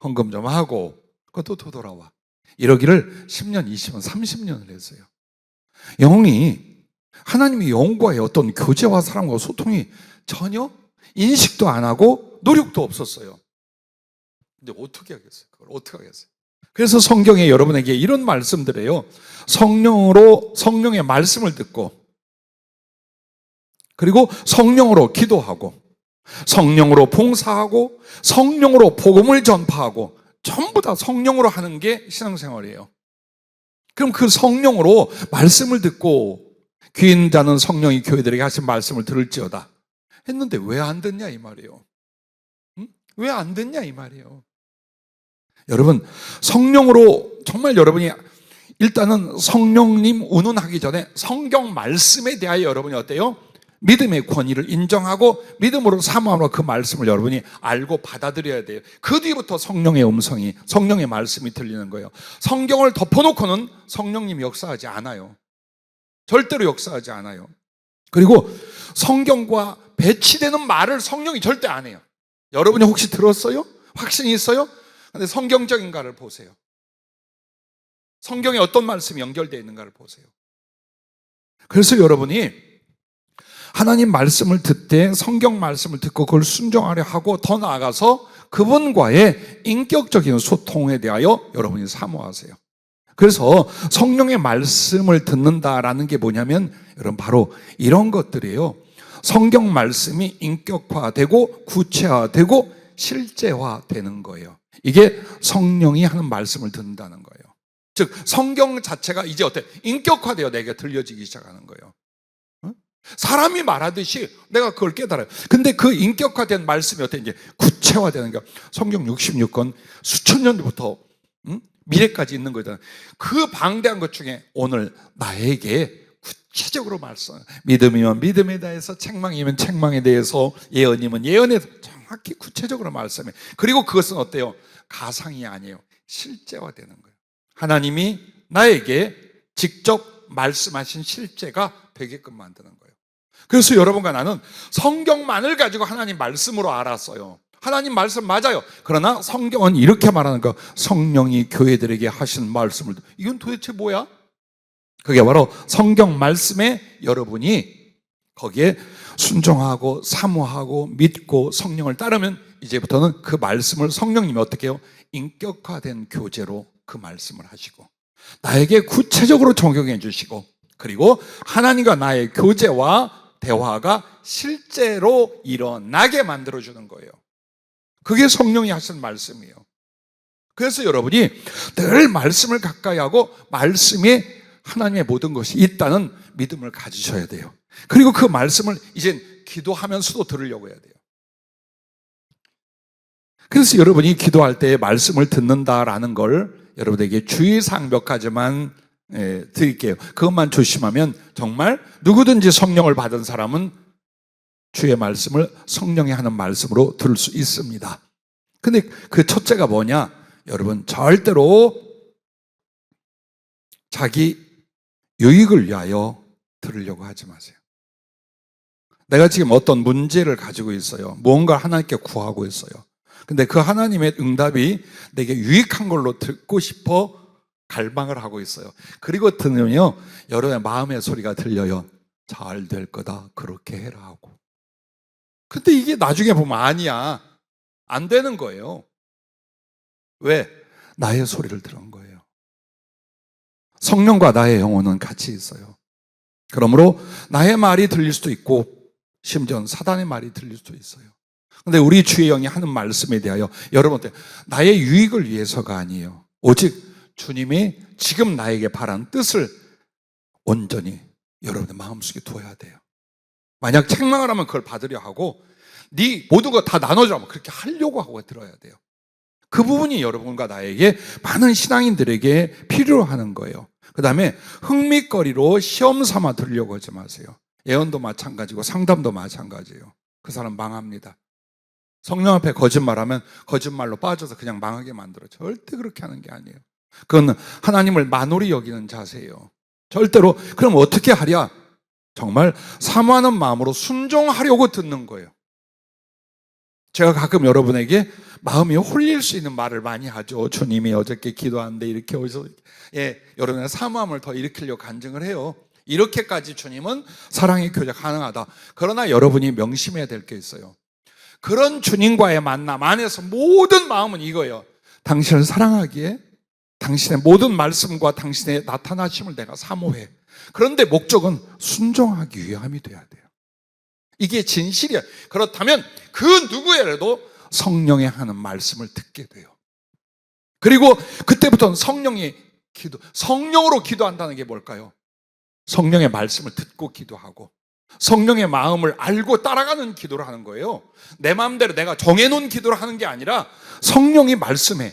헌금 좀 하고 그것도 또 돌아와. 이러기를 10년, 20년, 30년을 했어요. 영이, 하나님의 영과의 어떤 교제와 사람과 소통이 전혀 인식도 안 하고 노력도 없었어요. 근데 어떻게 하겠어요? 그걸 어떻게 하겠어요? 그래서 성경에 여러분에게 이런 말씀들이에요. 성령의 말씀을 듣고, 그리고 성령으로 기도하고, 성령으로 봉사하고, 성령으로 복음을 전파하고, 전부 다 성령으로 하는 게 신앙생활이에요. 그럼 그 성령으로 말씀을 듣고, 귀 있는 자는 성령이 교회들에게 하신 말씀을 들을지어다 했는데 왜 안 듣냐 이 말이에요. 왜 안 듣냐 이 말이에요. 여러분, 성령으로 정말 여러분이 일단은 성령님 운운하기 전에 성경 말씀에 대하여 여러분이 어때요? 믿음의 권위를 인정하고 믿음으로 사모함으로 그 말씀을 여러분이 알고 받아들여야 돼요. 그 뒤부터 성령의 음성이, 성령의 말씀이 들리는 거예요. 성경을 덮어놓고는 성령님이 역사하지 않아요. 절대로 역사하지 않아요. 그리고 성경과 배치되는 말을 성령이 절대 안 해요. 여러분이 혹시 들었어요? 확신이 있어요? 근데 성경적인가를 보세요. 성경에 어떤 말씀이 연결되어 있는가를 보세요. 그래서 여러분이 하나님 말씀을 듣되 성경 말씀을 듣고 그걸 순종하려 하고 더 나아가서 그분과의 인격적인 소통에 대하여 여러분이 사모하세요. 그래서 성령의 말씀을 듣는다라는 게 뭐냐면 여러분 바로 이런 것들이에요. 성경 말씀이 인격화되고 구체화되고 실제화되는 거예요. 이게 성령이 하는 말씀을 듣는다는 거예요. 즉 성경 자체가 이제 어때? 인격화되어 내게 들려지기 시작하는 거예요. 사람이 말하듯이 내가 그걸 깨달아요. 근데 그 인격화된 말씀이 어때? 이제 구체화되는 거예요. 성경 66권 수천 년부터 미래까지 있는 거잖아요. 그 방대한 것 중에 오늘 나에게 구체적으로 말씀, 믿음이면 믿음에 대해서, 책망이면 책망에 대해서, 예언이면 예언에 대해서 정확히 구체적으로 말씀해. 그리고 그것은 어때요? 가상이 아니에요. 실제화되는 거예요. 하나님이 나에게 직접 말씀하신 실제가 되게끔 만드는 거예요. 그래서 여러분과 나는 성경만을 가지고 하나님 말씀으로 알았어요. 하나님 말씀 맞아요. 그러나 성경은 이렇게 말하는 거, 성령이 교회들에게 하신 말씀을, 이건 도대체 뭐야? 그게 바로 성경 말씀에 여러분이 거기에 순종하고 사모하고 믿고 성령을 따르면 이제부터는 그 말씀을 성령님이 어떻게 해요? 인격화된 교제로 그 말씀을 하시고 나에게 구체적으로 적용해 주시고, 그리고 하나님과 나의 교제와 대화가 실제로 일어나게 만들어주는 거예요. 그게 성령이 하신 말씀이에요. 그래서 여러분이 늘 말씀을 가까이 하고 말씀에 하나님의 모든 것이 있다는 믿음을 가지셔야 돼요. 그리고 그 말씀을 이젠 기도하면서도 들으려고 해야 돼요. 그래서 여러분이 기도할 때 말씀을 듣는다라는 걸 여러분에게 주의사항 몇 가지만 드릴게요. 그것만 조심하면 정말 누구든지 성령을 받은 사람은 주의 말씀을 성령이 하는 말씀으로 들을 수 있습니다. 근데 그 첫째가 뭐냐? 여러분 절대로 자기 유익을 위하여 들으려고 하지 마세요. 내가 지금 어떤 문제를 가지고 있어요. 무언가 하나님께 구하고 있어요. 근데 그 하나님의 응답이 내게 유익한 걸로 듣고 싶어 갈망을 하고 있어요. 그리고 들으면요, 여러분의 마음의 소리가 들려요. 잘 될 거다, 그렇게 해라 하고. 근데 이게 나중에 보면 아니야, 안 되는 거예요. 왜? 나의 소리를 들은 거예요. 성령과 나의 영혼은 같이 있어요. 그러므로 나의 말이 들릴 수도 있고 심지어는 사단의 말이 들릴 수도 있어요. 근데 우리 주의 영이 하는 말씀에 대하여 여러분한테 나의 유익을 위해서가 아니에요. 오직 주님이 지금 나에게 바란 뜻을 온전히 여러분의 마음속에 두어야 돼요. 만약 책망을 하면 그걸 받으려 하고 네 모든 거 다 나눠주라면 그렇게 하려고 하고 들어야 돼요. 그 부분이 여러분과 나에게 많은 신앙인들에게 필요로 하는 거예요. 그 다음에 흥미거리로 시험 삼아 들으려고 하지 마세요. 예언도 마찬가지고 상담도 마찬가지예요. 그 사람 망합니다. 성령 앞에 거짓말하면 거짓말로 빠져서 그냥 망하게 만들어요. 절대 그렇게 하는 게 아니에요. 그건 하나님을 만홀히 여기는 자세예요. 절대로. 그럼 어떻게 하랴? 정말 사모하는 마음으로 순종하려고 듣는 거예요. 제가 가끔 여러분에게 마음이 홀릴 수 있는 말을 많이 하죠. 주님이 어저께 기도하는데 이렇게 오셔서 여러분의 사모함을 더 일으키려고 간증을 해요. 이렇게까지 주님은 사랑의 교제 가능하다. 그러나 여러분이 명심해야 될 게 있어요. 그런 주님과의 만남 안에서 모든 마음은 이거예요. 당신을 사랑하기에 당신의 모든 말씀과 당신의 나타나심을 내가 사모해. 그런데 목적은 순종하기 위함이 돼야 돼요. 이게 진실이야. 그렇다면 그 누구에라도 성령이 하는 말씀을 듣게 돼요. 그리고 그때부터는 성령으로 기도한다는 게 뭘까요? 성령의 말씀을 듣고 기도하고 성령의 마음을 알고 따라가는 기도를 하는 거예요. 내 마음대로 내가 정해놓은 기도를 하는 게 아니라 성령이 말씀해.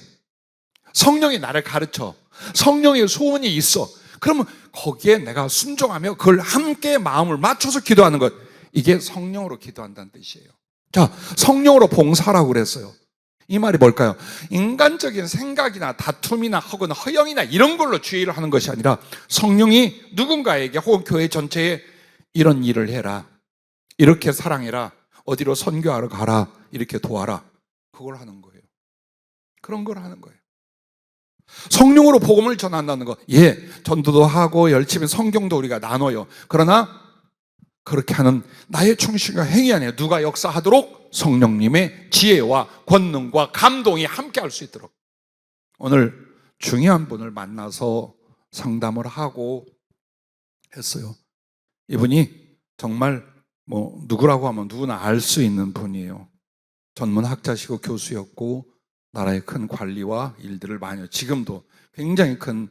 성령이 나를 가르쳐. 성령의 소원이 있어. 그러면 거기에 내가 순종하며 그걸 함께 마음을 맞춰서 기도하는 것. 이게 성령으로 기도한다는 뜻이에요. 자, 성령으로 봉사라고 그랬어요. 이 말이 뭘까요? 인간적인 생각이나 다툼이나 혹은 허영이나 이런 걸로 주의를 하는 것이 아니라 성령이 누군가에게 혹은 교회 전체에 이런 일을 해라, 이렇게 사랑해라, 어디로 선교하러 가라, 이렇게 도와라, 그걸 하는 거예요. 그런 걸 하는 거예요. 성령으로 복음을 전한다는 거, 전도도 하고 열심히 성경도 우리가 나눠요. 그러나 그렇게 하는 나의 충실과 행위 아니에요. 누가 역사하도록 성령님의 지혜와 권능과 감동이 함께 할 수 있도록. 오늘 중요한 분을 만나서 상담을 하고 했어요. 이분이 정말 누구라고 하면 누구나 알 수 있는 분이에요. 전문학자시고 교수였고 나라의 큰 관리와 일들을 많이 해요. 지금도 굉장히 큰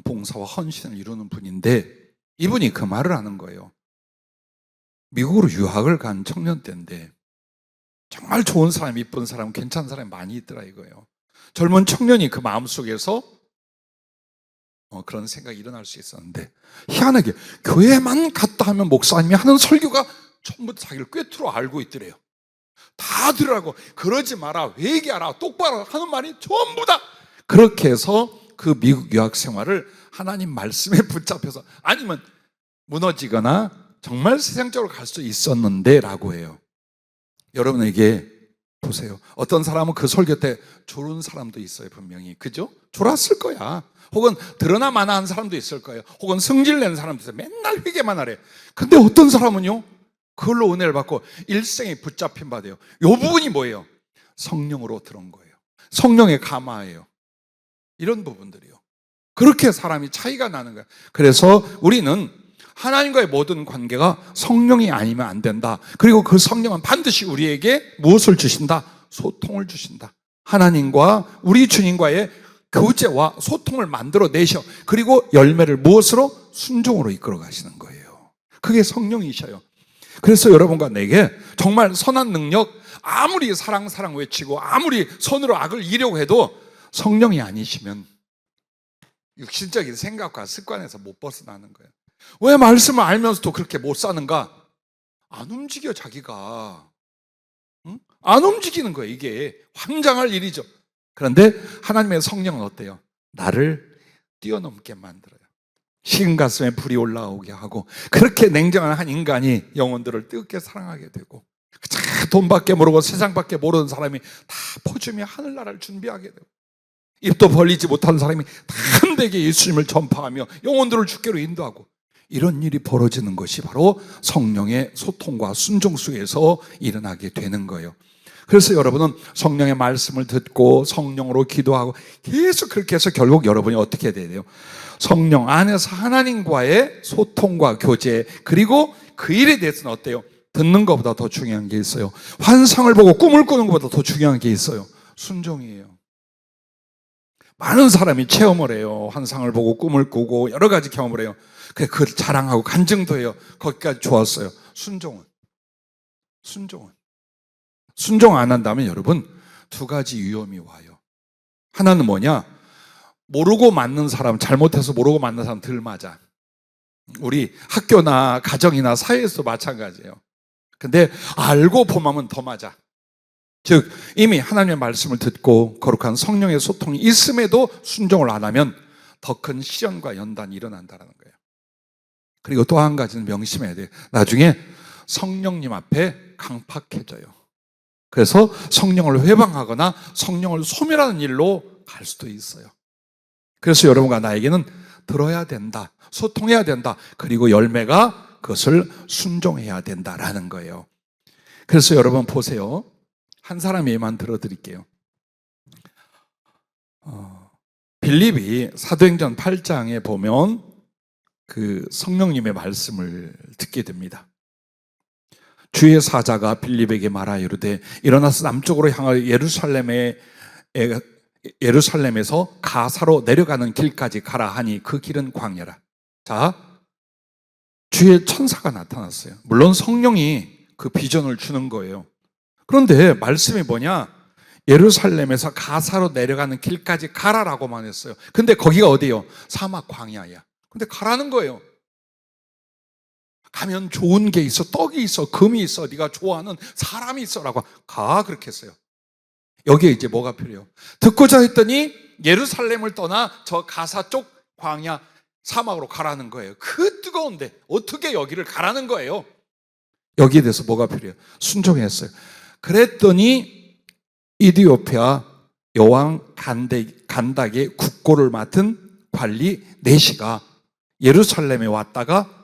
봉사와 헌신을 이루는 분인데 이분이 그 말을 하는 거예요. 미국으로 유학을 간 청년 때인데 정말 좋은 사람, 이쁜 사람, 괜찮은 사람이 많이 있더라 이거예요. 젊은 청년이 그 마음속에서 그런 생각이 일어날 수 있었는데 희한하게 교회만 갔다 하면 목사님이 하는 설교가 전부 자기를 꿰뚫어 알고 있더래요. 다 들으라고, 그러지 마라, 회개하라, 똑바로 하는 말이 전부 다. 그렇게 해서 그 미국 유학 생활을 하나님 말씀에 붙잡혀서 아니면 무너지거나 정말 세상적으로 갈 수 있었는데 라고 해요. 여러분에게 보세요. 어떤 사람은 그 설교 때 졸은 사람도 있어요. 분명히. 그죠? 졸았을 거야. 혹은 드러나 마나한 사람도 있을 거예요. 혹은 성질낸 사람도 있어요. 맨날 회개만 하래. 근데 어떤 사람은요, 그걸로 은혜를 받고 일생에 붙잡힌 바 돼요. 이 부분이 뭐예요? 성령으로 들은 거예요. 성령의 감화예요. 이런 부분들이요. 그렇게 사람이 차이가 나는 거예요. 그래서 우리는 하나님과의 모든 관계가 성령이 아니면 안 된다. 그리고 그 성령은 반드시 우리에게 무엇을 주신다? 소통을 주신다. 하나님과 우리 주님과의 교제와 소통을 만들어내셔. 그리고 열매를 무엇으로? 순종으로 이끌어 가시는 거예요. 그게 성령이셔요. 그래서 여러분과 내게 정말 선한 능력, 아무리 사랑 외치고 아무리 손으로 악을 이기려고 해도 성령이 아니시면 육신적인 생각과 습관에서 못 벗어나는 거예요. 왜 말씀을 알면서도 그렇게 못 사는가? 안 움직여 자기가. 응? 안 움직이는 거예요. 이게 환장할 일이죠. 그런데 하나님의 성령은 어때요? 나를 뛰어넘게 만들어요. 식은 가슴에 불이 올라오게 하고 그렇게 냉정한 한 인간이 영혼들을 뜨겁게 사랑하게 되고 돈밖에 모르고 세상밖에 모르는 사람이 다 퍼주며 하늘나라를 준비하게 되고, 입도 벌리지 못하는 사람이 담대하게 예수님을 전파하며 영혼들을 주께로 인도하고, 이런 일이 벌어지는 것이 바로 성령의 소통과 순종 속에서 일어나게 되는 거예요. 그래서 여러분은 성령의 말씀을 듣고 성령으로 기도하고 계속 그렇게 해서 결국 여러분이 어떻게 해야 돼요? 성령 안에서 하나님과의 소통과 교제, 그리고 그 일에 대해서는 어때요? 듣는 것보다 더 중요한 게 있어요. 환상을 보고 꿈을 꾸는 것보다 더 중요한 게 있어요. 순종이에요. 많은 사람이 체험을 해요. 환상을 보고 꿈을 꾸고 여러 가지 경험을 해요. 그걸 자랑하고 간증도 해요. 거기까지 좋았어요. 순종 안 한다면 여러분 두 가지 위험이 와요. 하나는 뭐냐? 모르고 맞는 사람, 잘못해서 모르고 맞는 사람 덜 맞아. 우리 학교나 가정이나 사회에서도 마찬가지예요. 근데 알고 범하면 더 맞아. 즉 이미 하나님의 말씀을 듣고 거룩한 성령의 소통이 있음에도 순종을 안 하면 더 큰 시련과 연단이 일어난다는 거예요. 그리고 또 한 가지는 명심해야 돼요. 나중에 성령님 앞에 강팍해져요. 그래서 성령을 회방하거나 성령을 소멸하는 일로 갈 수도 있어요. 그래서 여러분과 나에게는 들어야 된다, 소통해야 된다, 그리고 열매가 그것을 순종해야 된다라는 거예요. 그래서 여러분 보세요. 한 사람 예만 들어드릴게요. 빌립이 사도행전 8장에 보면 그 성령님의 말씀을 듣게 됩니다. 주의 사자가 빌립에게 말하여 이르되 일어나서 남쪽으로 향하여 예루살렘에서 가사로 내려가는 길까지 가라 하니 그 길은 광야라. 자, 주의 천사가 나타났어요. 물론 성령이 그 비전을 주는 거예요. 그런데 말씀이 뭐냐? 예루살렘에서 가사로 내려가는 길까지 가라라고만 했어요. 근데 거기가 어디예요? 사막 광야야. 근데 가라는 거예요. 가면 좋은 게 있어, 떡이 있어, 금이 있어, 네가 좋아하는 사람이 있어라고 가, 그렇게 했어요. 여기에 이제 뭐가 필요해요? 듣고자 했더니 예루살렘을 떠나 저 가사 쪽 광야 사막으로 가라는 거예요. 그 뜨거운데 어떻게 여기를 가라는 거예요? 여기에 대해서 뭐가 필요해요? 순종했어요. 그랬더니 이디오피아 여왕 간닥의 국고를 맡은 관리 네시가 예루살렘에 왔다가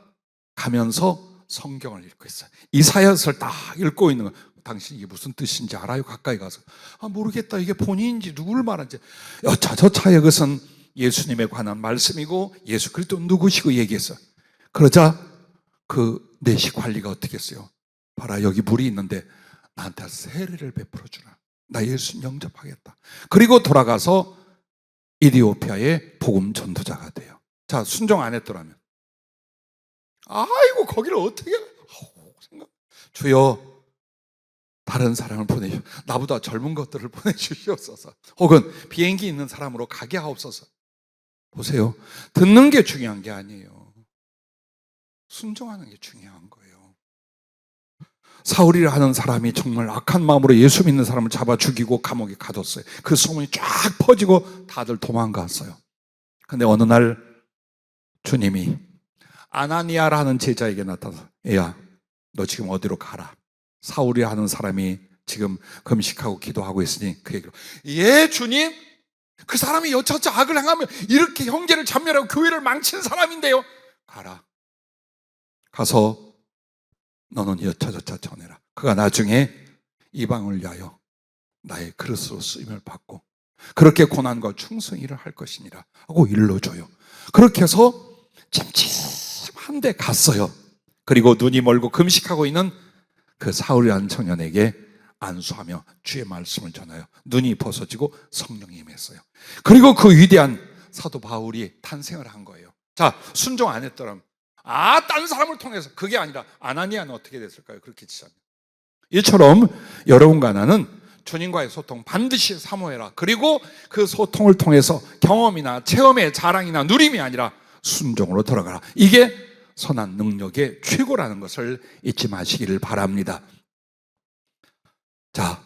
가면서 성경을 읽고 있어요. 이사야서를 딱 읽고 있는 거예요. 당신 이게 무슨 뜻인지 알아요? 가까이 가서 모르겠다, 이게 본인인지 누구를 말하는지. 여차저차 이것은 예수님에 관한 말씀이고 예수 그리스도 누구시고 얘기했어요. 그러자 그 네시 관리가 어떻게 했어요? 봐라, 여기 물이 있는데 나한테 세례를 베풀어 주라. 나 예수 영접하겠다. 그리고 돌아가서 이디오피아의 복음 전도자가 돼요. 자, 순종 안 했더라면 아이고 거기를 어떻게 생각. 주여 다른 사람을 보내주시오. 나보다 젊은 것들을 보내주시옵소서. 혹은 비행기 있는 사람으로 가게 하옵소서. 보세요. 듣는 게 중요한 게 아니에요. 순종하는 게 중요한 거예요. 사울이라 하는 사람이 정말 악한 마음으로 예수 믿는 사람을 잡아 죽이고 감옥에 가뒀어요. 그 소문이 쫙 퍼지고 다들 도망갔어요. 근데 어느 날 주님이 아나니아라는 제자에게 나타나서 애야, 너 지금 어디로 가라. 사울이라 하는 사람이 지금 금식하고 기도하고 있으니 그 얘기로, 예 주님, 그 사람이 여차저차 악을 행하며 이렇게 형제를 참멸하고 교회를 망친 사람인데요. 가라. 가서 너는 여차저차 전해라. 그가 나중에 이방을 위하여 나의 그릇으로 쓰임을 받고 그렇게 고난과 충성이를 할 것이니라 하고 일러줘요. 그렇게 해서 찜찜한 데 갔어요. 그리고 눈이 멀고 금식하고 있는 그 사울이라는 청년에게 안수하며 주의 말씀을 전하여 눈이 벗어지고 성령이 임했어요. 그리고 그 위대한 사도 바울이 탄생을 한 거예요. 자, 순종 안 했더라면 딴 사람을 통해서, 그게 아니라 아나니아는 어떻게 됐을까요? 그렇게 치자면 이처럼 여러분과 나는 주님과의 소통 반드시 사모해라. 그리고 그 소통을 통해서 경험이나 체험의 자랑이나 누림이 아니라 순종으로 들어가라. 이게 선한 능력의 최고라는 것을 잊지 마시기를 바랍니다. 자,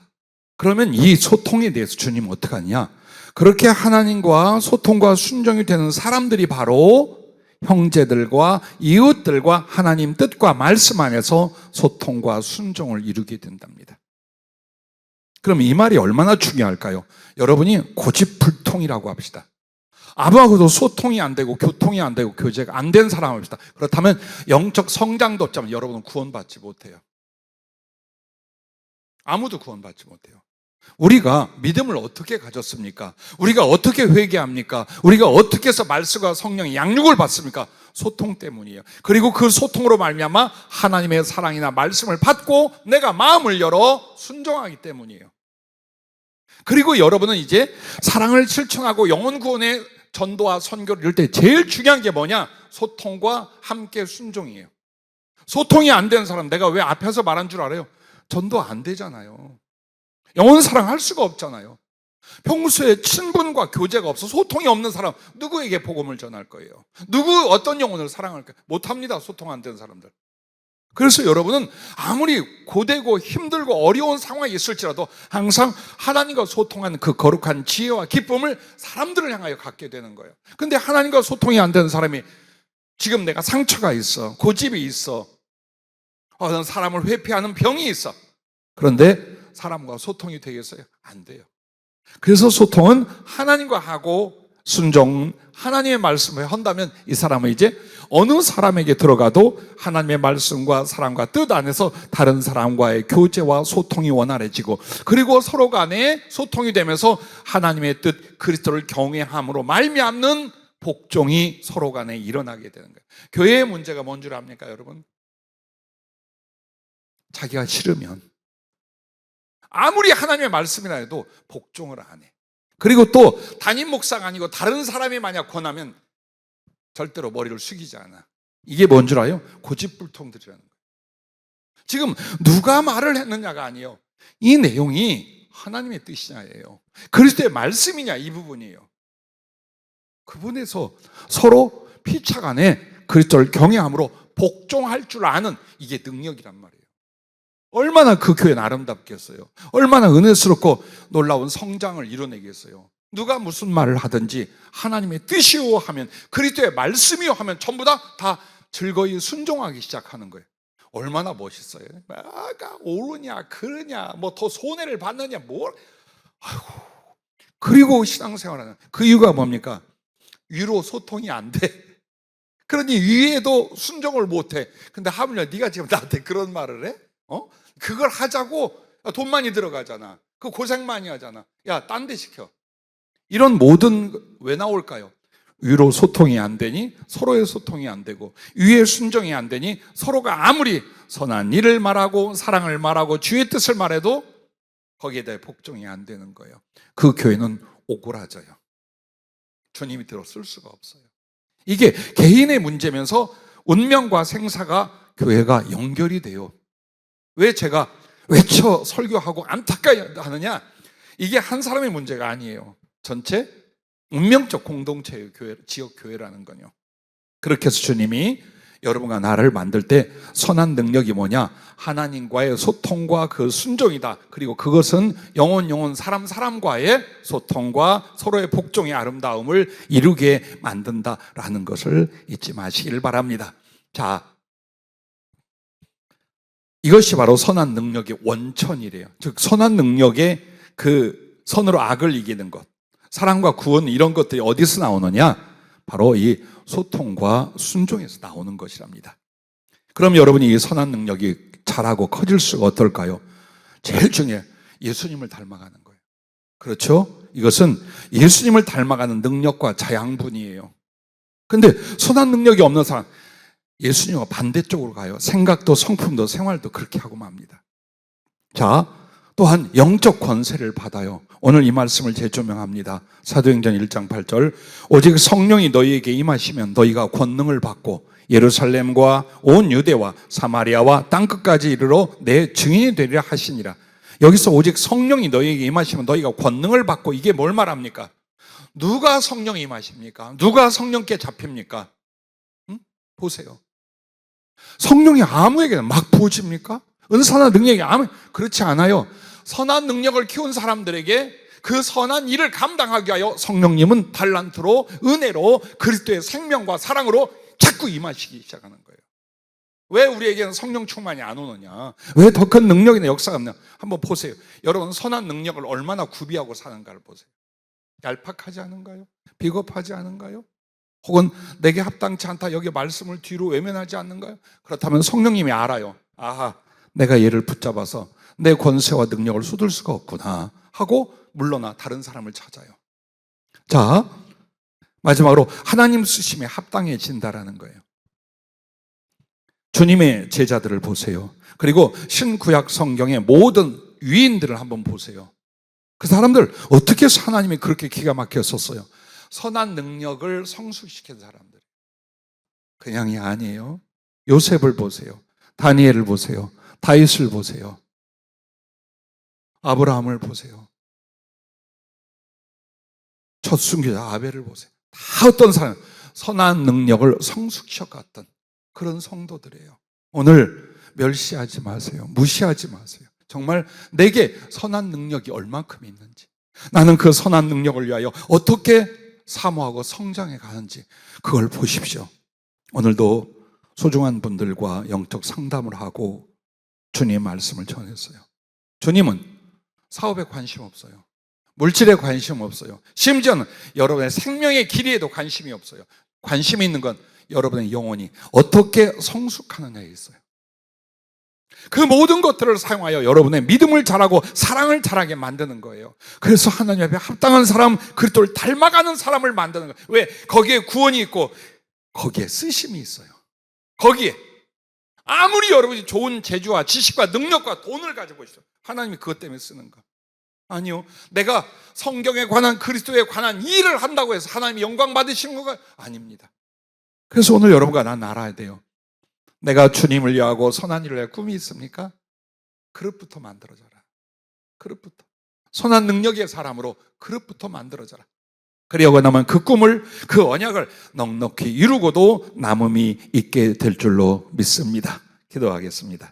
그러면 이 소통에 대해서 주님은 어떻게 하냐? 그렇게 하나님과 소통과 순종이 되는 사람들이 바로 형제들과 이웃들과 하나님 뜻과 말씀 안에서 소통과 순종을 이루게 된답니다. 그럼 이 말이 얼마나 중요할까요? 여러분이 고집불통이라고 합시다. 아무하고도 소통이 안 되고 교통이 안 되고 교제가 안 된 사람 합시다. 그렇다면 영적 성장도 없자면 여러분은 구원받지 못해요. 아무도 구원받지 못해요. 우리가 믿음을 어떻게 가졌습니까? 우리가 어떻게 회개합니까? 우리가 어떻게 해서 말씀과 성령의 양육을 받습니까? 소통 때문이에요. 그리고 그 소통으로 말미암아 하나님의 사랑이나 말씀을 받고 내가 마음을 열어 순종하기 때문이에요. 그리고 여러분은 이제 사랑을 실천하고 영혼 구원의 전도와 선교를 이럴 때 제일 중요한 게 뭐냐? 소통과 함께 순종이에요. 소통이 안 되는 사람, 내가 왜 앞에서 말한 줄 알아요? 전도 안 되잖아요. 영혼 사랑할 수가 없잖아요. 평소에 친분과 교제가 없어 소통이 없는 사람 누구에게 복음을 전할 거예요? 누구 어떤 영혼을 사랑할까요? 못합니다. 소통 안 되는 사람들. 그래서 여러분은 아무리 고되고 힘들고 어려운 상황이 있을지라도 항상 하나님과 소통하는 그 거룩한 지혜와 기쁨을 사람들을 향하여 갖게 되는 거예요. 근데 하나님과 소통이 안 되는 사람이 지금 내가 상처가 있어, 고집이 있어, 어떤 사람을 회피하는 병이 있어. 그런데 사람과 소통이 되겠어요? 안 돼요. 그래서 소통은 하나님과 하고 순종은 하나님의 말씀을 한다면 이 사람은 이제 어느 사람에게 들어가도 하나님의 말씀과 사랑과 뜻 안에서 다른 사람과의 교제와 소통이 원활해지고 그리고 서로 간에 소통이 되면서 하나님의 뜻 그리스도를 경외함으로 말미암는 복종이 서로 간에 일어나게 되는 거예요. 교회의 문제가 뭔 줄 압니까, 여러분? 자기가 싫으면 아무리 하나님의 말씀이라 해도 복종을 안 해. 그리고 또 담임 목사가 아니고 다른 사람이 만약 권하면 절대로 머리를 숙이지 않아. 이게 뭔 줄 알아요? 고집불통들이라는 거예요. 지금 누가 말을 했느냐가 아니에요. 이 내용이 하나님의 뜻이냐예요. 그리스도의 말씀이냐 이 부분이에요. 그 부분에서 서로 피차간에 그리스도를 경외함으로 복종할 줄 아는 이게 능력이란 말이에요. 얼마나 그 교회는 아름답겠어요. 얼마나 은혜스럽고 놀라운 성장을 이뤄내겠어요. 누가 무슨 말을 하든지 하나님의 뜻이요 하면 그리스도의 말씀이요 하면 전부 다 즐거이 순종하기 시작하는 거예요. 얼마나 멋있어요. 옳으냐 그러냐 뭐 더 손해를 받느냐 뭘. 아이고. 그리고 신앙생활하는 그 이유가 뭡니까? 위로 소통이 안 돼. 그러니 위에도 순종을 못해. 근데 하물며 네가 지금 나한테 그런 말을 해? 그걸 하자고 돈 많이 들어가잖아. 그 고생 많이 하잖아. 야, 딴 데 시켜. 이런 모든 왜 나올까요? 위로 소통이 안 되니 서로의 소통이 안 되고 위의 순종이 안 되니 서로가 아무리 선한 일을 말하고 사랑을 말하고 주의 뜻을 말해도 거기에 대해 복종이 안 되는 거예요. 그 교회는 오그라져요. 주님이 들어쓸 수가 없어요. 이게 개인의 문제면서 운명과 생사가 교회가 연결이 돼요. 왜 제가 외쳐 설교하고 안타까이 하느냐? 이게 한 사람의 문제가 아니에요. 전체 운명적 공동체의 교회, 지역 교회라는 거요. 그렇게 해서 주님이 여러분과 나를 만들 때 선한 능력이 뭐냐? 하나님과의 소통과 그 순종이다. 그리고 그것은 영혼 사람과의 소통과 서로의 복종의 아름다움을 이루게 만든다라는 것을 잊지 마시길 바랍니다. 자, 이것이 바로 선한 능력의 원천이래요. 즉 선한 능력의 그 선으로 악을 이기는 것, 사랑과 구원 이런 것들이 어디서 나오느냐? 바로 이 소통과 순종에서 나오는 것이랍니다. 그럼 여러분이 이 선한 능력이 자라고 커질 수가 어떨까요? 제일 중요해 예수님을 닮아가는 거예요. 그렇죠? 이것은 예수님을 닮아가는 능력과 자양분이에요. 근데 선한 능력이 없는 사람 예수님과 반대쪽으로 가요. 생각도 성품도 생활도 그렇게 하고 맙니다. 자, 또한 영적 권세를 받아요. 오늘 이 말씀을 재조명합니다. 사도행전 1장 8절 오직 성령이 너희에게 임하시면 너희가 권능을 받고 예루살렘과 온 유대와 사마리아와 땅끝까지 이르러 내 증인이 되리라 하시니라. 여기서 오직 성령이 너희에게 임하시면 너희가 권능을 받고 이게 뭘 말합니까? 누가 성령이 임하십니까? 누가 성령께 잡힙니까? 보세요. 성령이 아무에게나 막 부어집니까? 은사나 능력이 그렇지 않아요. 선한 능력을 키운 사람들에게 그 선한 일을 감당하기 위하여 성령님은 달란트로 은혜로 그리스도의 생명과 사랑으로 자꾸 임하시기 시작하는 거예요. 왜 우리에게는 성령 충만이 안 오느냐? 왜 더 큰 능력이나 역사가 없냐? 한번 보세요. 여러분 선한 능력을 얼마나 구비하고 사는가를 보세요. 얄팍하지 않은가요? 비겁하지 않은가요? 혹은 내게 합당치 않다, 여기 말씀을 뒤로 외면하지 않는가요? 그렇다면 성령님이 알아요. 아하, 내가 얘를 붙잡아서 내 권세와 능력을 쏟을 수가 없구나 하고 물러나 다른 사람을 찾아요. 자, 마지막으로 하나님 쓰심에 합당해진다라는 거예요. 주님의 제자들을 보세요. 그리고 신구약 성경의 모든 위인들을 한번 보세요. 그 사람들 어떻게 하나님이 그렇게 기가 막혔었어요? 선한 능력을 성숙시킨 사람들. 그냥이 아니에요. 요셉을 보세요. 다니엘을 보세요. 다윗을 보세요. 아브라함을 보세요. 첫 순교자 아벨을 보세요. 다 어떤 사람, 선한 능력을 성숙시켰던 그런 성도들이에요. 오늘 멸시하지 마세요. 무시하지 마세요. 정말 내게 선한 능력이 얼만큼 있는지, 나는 그 선한 능력을 위하여 어떻게 사모하고 성장해 가는지 그걸 보십시오. 오늘도 소중한 분들과 영적 상담을 하고 주님의 말씀을 전했어요. 주님은 사업에 관심 없어요. 물질에 관심 없어요. 심지어는 여러분의 생명의 길이에도 관심이 없어요. 관심이 있는 건 여러분의 영혼이 어떻게 성숙하느냐에 있어요. 그 모든 것들을 사용하여 여러분의 믿음을 자라고 사랑을 자라게 만드는 거예요. 그래서 하나님 앞에 합당한 사람, 그리스도를 닮아가는 사람을 만드는 거예요. 왜? 거기에 구원이 있고 거기에 쓰심이 있어요. 거기에 아무리 여러분이 좋은 재주와 지식과 능력과 돈을 가지고 있어요, 하나님이 그것 때문에 쓰는 거 아니요. 내가 성경에 관한, 그리스도에 관한 일을 한다고 해서 하나님이 영광 받으시는 거 아닙니다. 그래서 오늘 여러분과 난 알아야 돼요. 내가 주님을 위하고 선한 일을 할 꿈이 있습니까? 그릇부터 만들어져라. 그릇부터. 선한 능력의 사람으로 그릇부터 만들어져라. 그리고 나면 그 꿈을, 그 언약을 넉넉히 이루고도 남음이 있게 될 줄로 믿습니다. 기도하겠습니다.